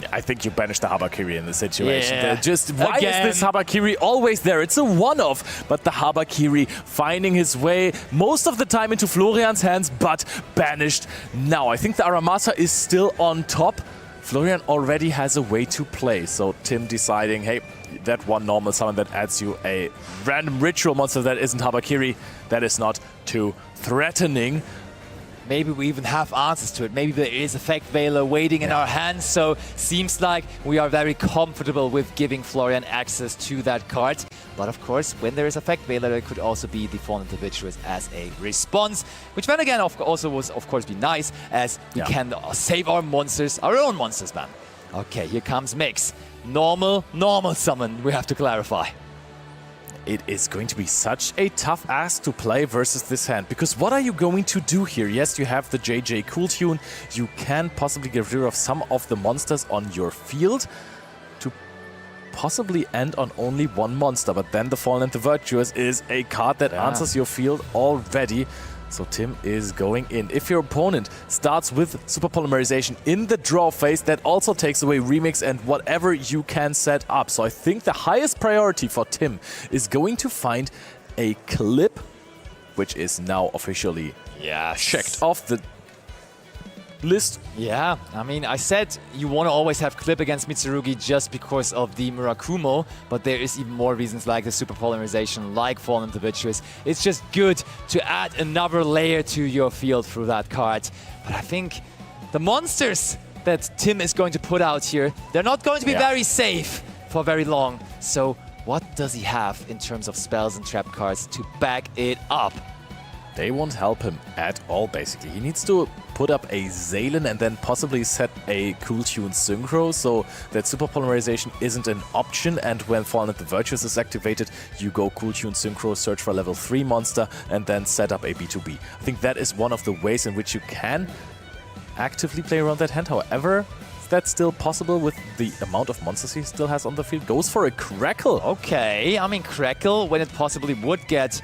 I think you banish the Habakiri in this situation. Yeah. Why is this Habakiri always there? It's a one-off, but the Habakiri finding his way most of the time into Florian's hands, but banished now. I think the Aramasa is still on top. Florian already has a way to play, so Tim deciding, hey, that one normal summon that adds you a random ritual monster that isn't Habakiri, that is not too threatening. maybe we even have answers to it. Maybe there is Effect Veiler waiting in our hands, so seems like we are very comfortable with giving Florian access to that card. But of course, when there is Effect Veiler, there could also be the Fallen Individuals as a response, which then again also would of course be nice, as we can save our monsters, our own monsters, man. Okay, here comes Mix. Normal summon, we have to clarify. It is going to be such a tough ask to play versus this hand, because what are you going to do here? Yes, you have the JJ Cool Tune. You can possibly get rid of some of the monsters on your field to possibly end on only one monster, but then the Fallen and the Virtuous is a card that answers your field already. So Tim is going in. If your opponent starts with Super Polymerization in the draw phase, that also takes away Remix and whatever you can set up. So I think the highest priority for Tim is going to find a clip, which is now officially checked off the list. Yeah, I mean, I said you want to always have clip against Mitsurugi just because of the Murakumo, but there is even more reasons like the Super Polymerization, like Fallen Individuals. It's just good to add another layer to your field through that card. But I think the monsters that Tim is going to put out here, they're not going to be very safe for very long. So what does he have in terms of spells and trap cards to back it up? They won't help him at all, basically. He needs to put up a Zalen and then possibly set a Cool Tune Synchro, so that Super Polymerization isn't an option, and when Fallen and the Virtuous is activated, you go Cool Tune Synchro, search for level 3 monster, and then set up a B2B. I think that is one of the ways in which you can actively play around that hand. However, that's still possible with the amount of monsters he still has on the field. Goes for a Crackle. Okay, I mean, Crackle, when it possibly would get...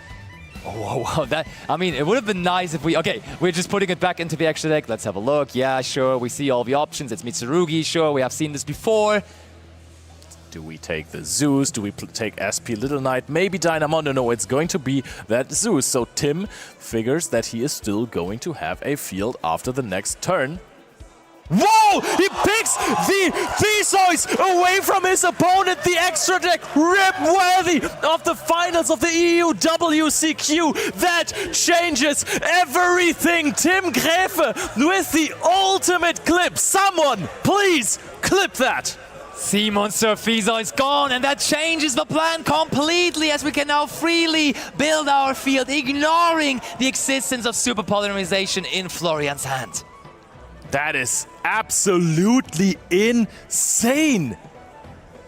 Oh, wow, that, I mean, it would have been nice if we... Okay, we're just putting it back into the extra deck. Let's have a look. Yeah, sure, we see all the options. It's Mitsurugi, sure, we have seen this before. Do we take the Zeus? Do we take SP Little Knight? Maybe Dynamo? No, it's going to be that Zeus. So Tim figures that he is still going to have a field after the next turn. Whoa! He picks the Theseus away from his opponent. The extra deck rip worthy of the finals of the EUWCQ. That changes everything. Tim Gräfe with the ultimate clip. Someone, please, clip that. Sea Monster Theseus gone, and that changes the plan completely, as we can now freely build our field, ignoring the existence of Super Polymerization in Florian's hand. That is absolutely insane.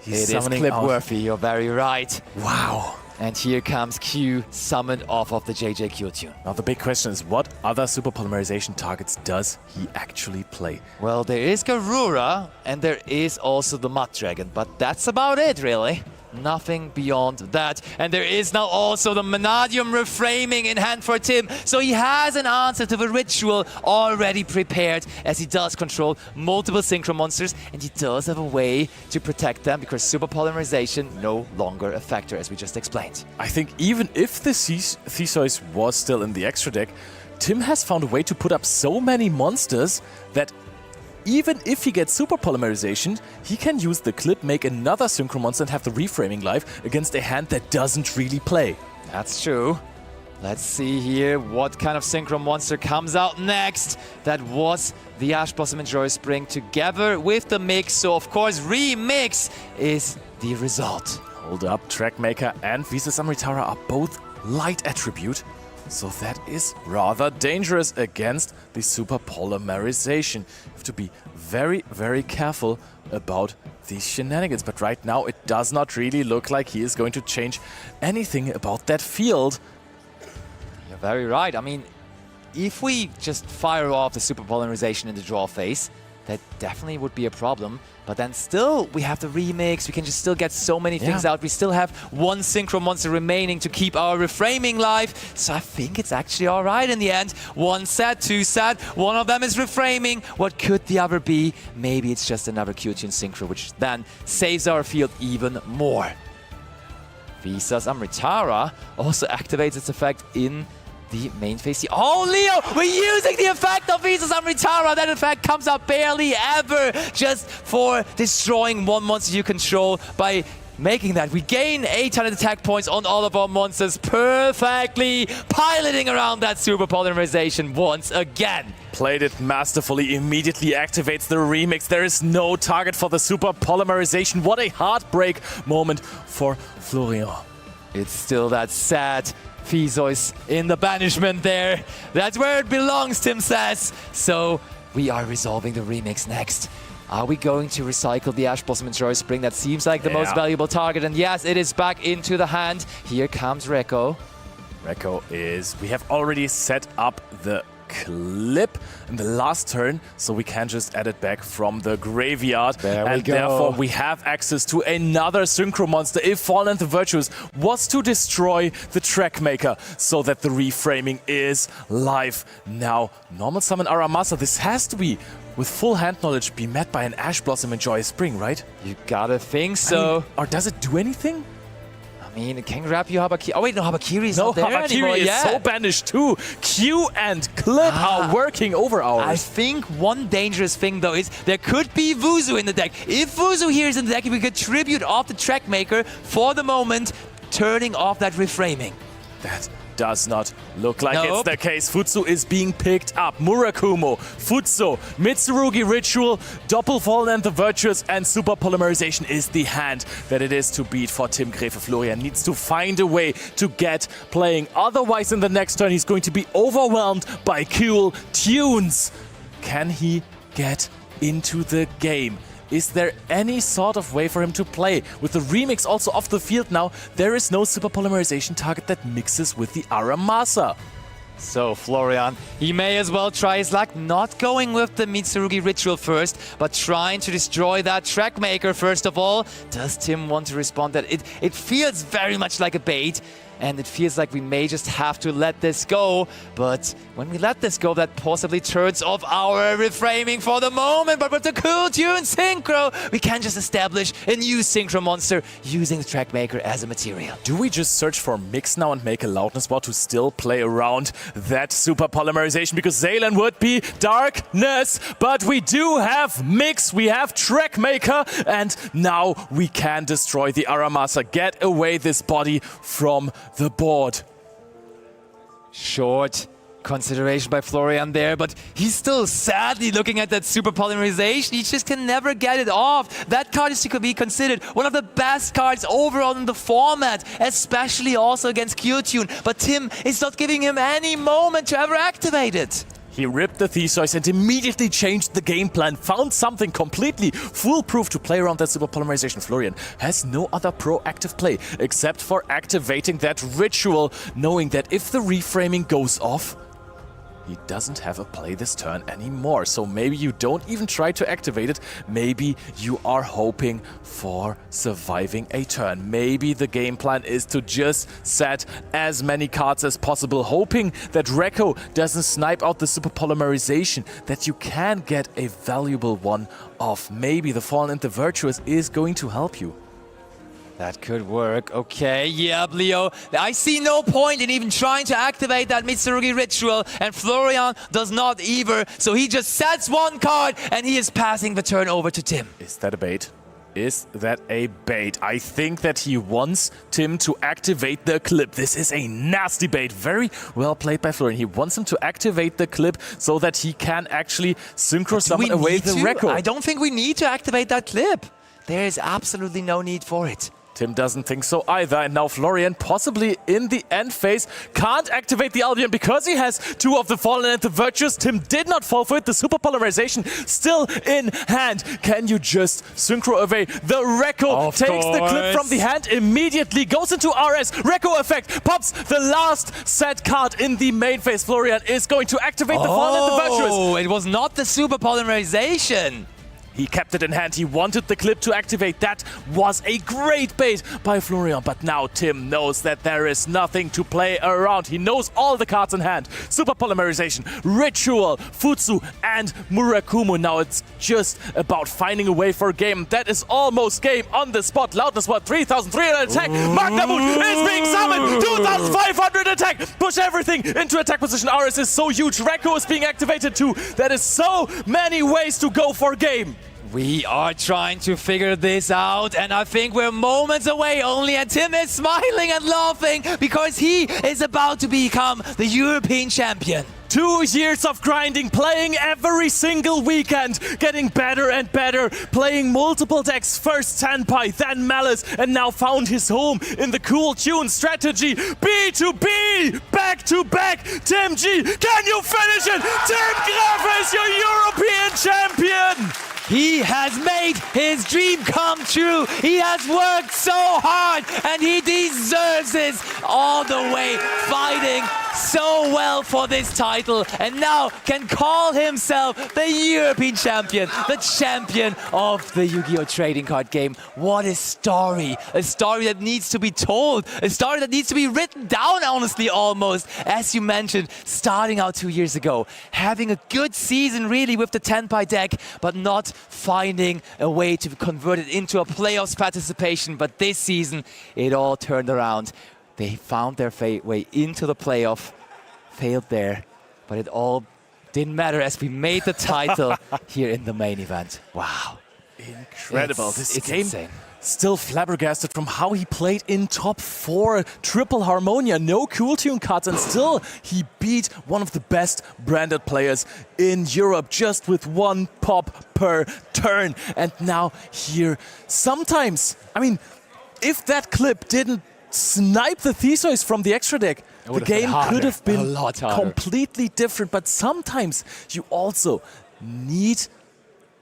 It is clip-worthy, you're very right. Wow. And here comes Q, summoned off of the JJ Cool Tune. Now the big question is, what other Super Polymerization targets does he actually play? Well, there is Garura, and there is also the Mud Dragon, but that's about it, really. Nothing beyond that. And there is now also the Vanadium Reframing in hand for Tim. So he has an answer to the ritual already prepared, as he does control multiple Synchro monsters, and he does have a way to protect them because Super Polymerization no longer a factor, as we just explained. I think even if the Theseus was still in the extra deck, Tim has found a way to put up so many monsters that even if he gets Super Polymerization, he can use the clip, make another Synchro monster and have the reframing live against a hand that doesn't really play. That's true. Let's see here what kind of Synchro monster comes out next. That was the Ash Blossom and Joy Spring together with the Mix. So of course, Remix is the result. Hold up, Trackmaker and Visas Amritara are both light attribute. So that is rather dangerous against the Super Polymerization. You have to be very, very careful about these shenanigans. But right now, it does not really look like he is going to change anything about that field. You're very right. I mean, if we just fire off the Super Polymerization in the draw phase, that definitely would be a problem. But then still, we have the Remix. We can just still get so many things out. We still have one Synchro monster remaining to keep our reframing live. So I think it's actually all right in the end. One set, two set. One of them is reframing. What could the other be? Maybe it's just another Q-Tune Synchro, which then saves our field even more. Visas Amritara also activates its effect in the main phase. Oh, Leo, we're using the effect of Visas Amritara. That effect comes up barely ever, just for destroying one monster you control by making that. We gain 800 attack points on all of our monsters, perfectly piloting around that super polymerization once again. Played it masterfully, immediately activates the remix. There is no target for the super polymerization. What a heartbreak moment for Florian. It's still that sad Theseus in the banishment there. That's where it belongs, Tim says. So we are resolving the remix next. Are we going to recycle the Ash Blossom Enjoy Spring? That seems like the most valuable target. And yes, it is back into the hand. Here comes Rekko. Rekko is... We have already set up the clip in the last turn, so we can just add it back from the graveyard. There we and go. Therefore we have access to another Synchro monster if Fallen the Virtuous was to destroy the Trackmaker, so that the reframing is live. Now, normal summon Aramasa. This has to be, with full hand knowledge, be met by an Ash Blossom and Joyous Spring, right? You gotta think so. I mean, or does it do anything? I mean, it can grab you Habakiri. Oh wait, no, Habakiri is not there Habakiri anymore. is so banished too. Q and Clip are working over ours. I think one dangerous thing though is there could be Vuzu in the deck. If Vuzu here is in the deck, we could tribute off the Trackmaker for the moment, turning off that reframing. That does not look like Nope. it's the case. Futsu is being picked up. Murakumo, Futsu, Mitsurugi Ritual, Doppelfallen and the Virtuous, and Super Polymerization is the hand that it is to beat for Tim Grefe. Florian needs to find a way to get playing. Otherwise, in the next turn, he's going to be overwhelmed by Kewl tunes. Can he get into the game? Is there any sort of way for him to play? With the remix also off the field now, there is no super polymerization target that mixes with the Aramasa. So Florian, he may as well try his luck, not going with the Mitsurugi Ritual first, but trying to destroy that Trackmaker first of all. Does Tim want to respond? That it feels very much like a bait, and it feels like we may just have to let this go. But when we let this go, that possibly turns off our reframing for the moment. But with the cool tune Synchro, we can just establish a new Synchro monster using the Trackmaker as a material. Do we just search for Mix now and make a Loudness bot to still play around that super polymerization? Because Zaylan would be darkness, but we do have Mix, we have Trackmaker, and now we can destroy the Aramasa. Get away this body from the board. Short consideration by Florian there, but he's still sadly looking at that super polymerization. He just can never get it off. That card is to be considered one of the best cards overall in the format, especially also against Q-Tune. But Tim is not giving him any moment to ever activate it. He ripped the Theseus and immediately changed the game plan, found something completely foolproof to play around that super polymerization. Florian has no other proactive play except for activating that ritual, knowing that if the reframing goes off, he doesn't have a play this turn anymore. So maybe you don't even try to activate it. Maybe you are hoping for surviving a turn. Maybe the game plan is to just set as many cards as possible, hoping that Rekko doesn't snipe out the super polymerization, that you can get a valuable one off. Maybe the Fallen and the Virtuous is going to help you. That could work. Okay, yeah, Leo. I see no point in even trying to activate that Mitsurugi Ritual, and Florian does not either. So he just sets one card, and he is passing the turn over to Tim. Is that a bait? Is that a bait? I think that he wants Tim to activate the clip. This is a nasty bait. Very well played by Florian. He wants him to activate the clip so that he can actually synchro summon away the Rekko. I don't think we need to activate that clip. There is absolutely no need for it. Tim doesn't think so either, and now Florian, possibly in the end phase, can't activate the Albion because he has two of the Fallen and the Virtuous. Tim did not fall for it. The super polymerization still in hand. Can you just synchro away? The Rekko takes the clip from the hand, immediately goes into RS. Rekko effect pops the last set card in the main phase. Florian is going to activate the Fallen and the Virtuous. Oh, it was not the super polymerization. He kept it in hand. He wanted the clip to activate. That was a great bait by Florian. But now Tim knows that there is nothing to play around. He knows all the cards in hand. Super Polymerization, Ritual, Futsu, and Murakumo. Now it's just about finding a way for a game. That is almost game on the spot. Loudness what? 3,300 attack. Magnamoon is being summoned. 2,500 attack. Push everything into attack position. RS is so huge. Rekko is being activated too. That is so many ways to go for game. We are trying to figure this out, and I think we're moments away only, and Tim is smiling and laughing because he is about to become the European champion. 2 years of grinding, playing every single weekend, getting better and better, playing multiple decks, first Tenpai, then Malice, and now found his home in the cool tune strategy. B2B, back to back, Tim G, can you finish it? Tim Graf is your European champion! He has made his dream come true. He has worked so hard and he deserves this all the way, fighting so well for this title, and now can call himself the European champion, the champion of the Yu-Gi-Oh! Trading card game. What a story that needs to be told, a story that needs to be written down, honestly, almost. As you mentioned, starting out 2 years ago, having a good season really with the Tenpai deck, but not finding a way to convert it into a playoffs participation. But this season, it all turned around. They found their way into the playoff, failed there, but it all didn't matter as we made the title here in the main event. Wow. Incredible. This game insane. Still flabbergasted from how he played in top 4, triple Harmonia, no cool tune cards, and still he beat one of the best branded players in Europe just with 1 pop per turn. And now here, sometimes, I mean, if that clip didn't snipe the Theseus from the extra deck, the game could have been completely different. But sometimes you also need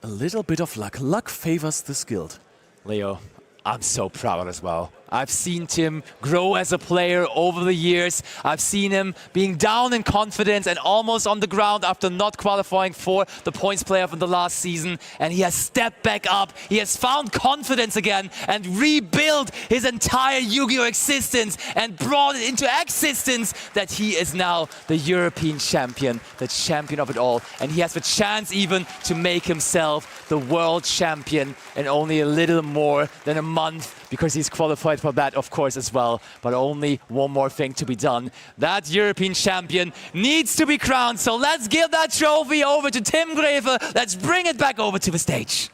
a little bit of luck. Luck favors the skilled. Leo, I'm so proud as well. I've seen Tim grow as a player over the years. I've seen him being down in confidence and almost on the ground after not qualifying for the points playoff in the last season. And he has stepped back up. He has found confidence again and rebuilt his entire Yu-Gi-Oh! Existence and brought it into existence that he is now the European champion, the champion of it all. And he has the chance even to make himself the world champion in only a little more than a month, because he's qualified for that, of course, as well. But only one more thing to be done. That European champion needs to be crowned. So let's give that trophy over to Tim Greve. Let's bring it back over to the stage.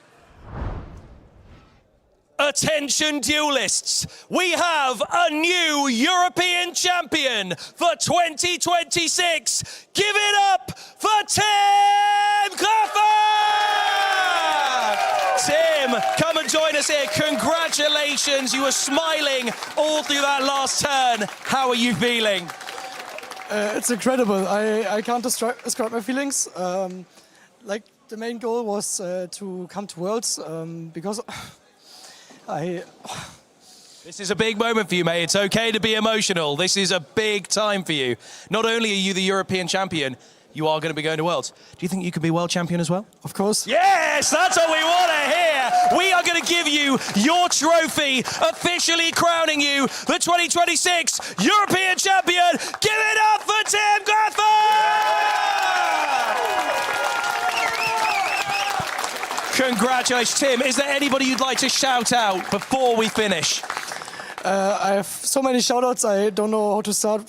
Attention duelists, we have a new European champion for 2026. Give it up for Tim Greve! Tim, come and join us here. Congratulations, you were smiling all through that last turn. How are you feeling? It's incredible. I can't describe my feelings. Like, the main goal was to come to Worlds because This is a big moment for you, mate. It's okay to be emotional. This is a big time for you. Not only are you the European champion, you are going to be going to Worlds. Do you think you could be world champion as well? Of course. Yes, that's what we want to hear. We are going to give you your trophy, officially crowning you the 2026 European champion. Give it up for Tim Greve! Congratulations, Tim. Is there anybody you'd like to shout out before we finish? I have so many shoutouts. I don't know how to start.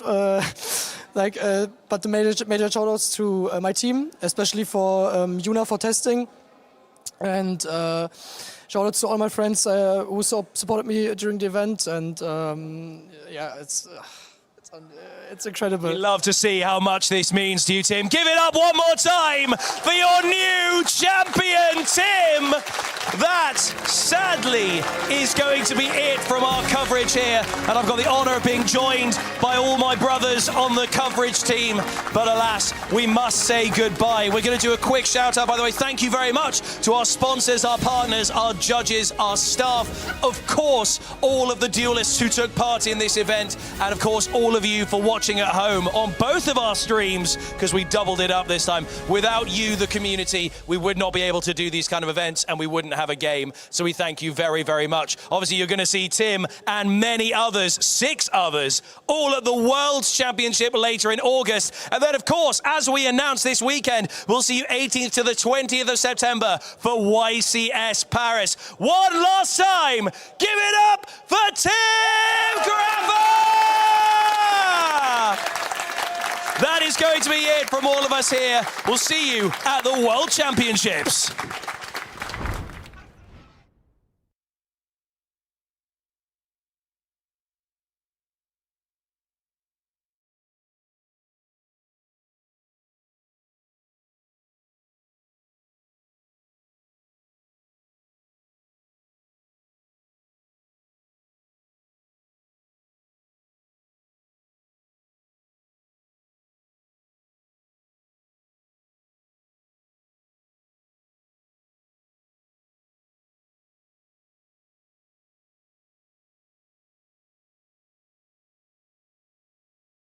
But the major shoutouts to my team, especially for Yuna for testing, and shoutouts to all my friends who supported me during the event. And yeah, it's incredible. We love to see how much this means to you, Tim. Give it up one more time for your new champion, Tim. That, sadly, is going to be it from our coverage here. And I've got the honour of being joined by all my brothers on the coverage team. But alas, we must say goodbye. We're going to do a quick shout out, by the way. Thank you very much to our sponsors, our partners, our judges, our staff. Of course, all of the duelists who took part in this event. And of course, all of you for watching at home on both of our streams, because we doubled it up this time. Without you, the community, we would not be able to do these kind of events, and we wouldn't have a game. So we thank you very, very much. Obviously, you're going to see Tim and many others, 6 others, all at the World Championship later in August. And then, of course, as we announced this weekend, we'll see you 18th to the 20th of September for YCS Paris. One last time, give it up for Tim Greve! That is going to be it from all of us here. We'll see you at the World Championships.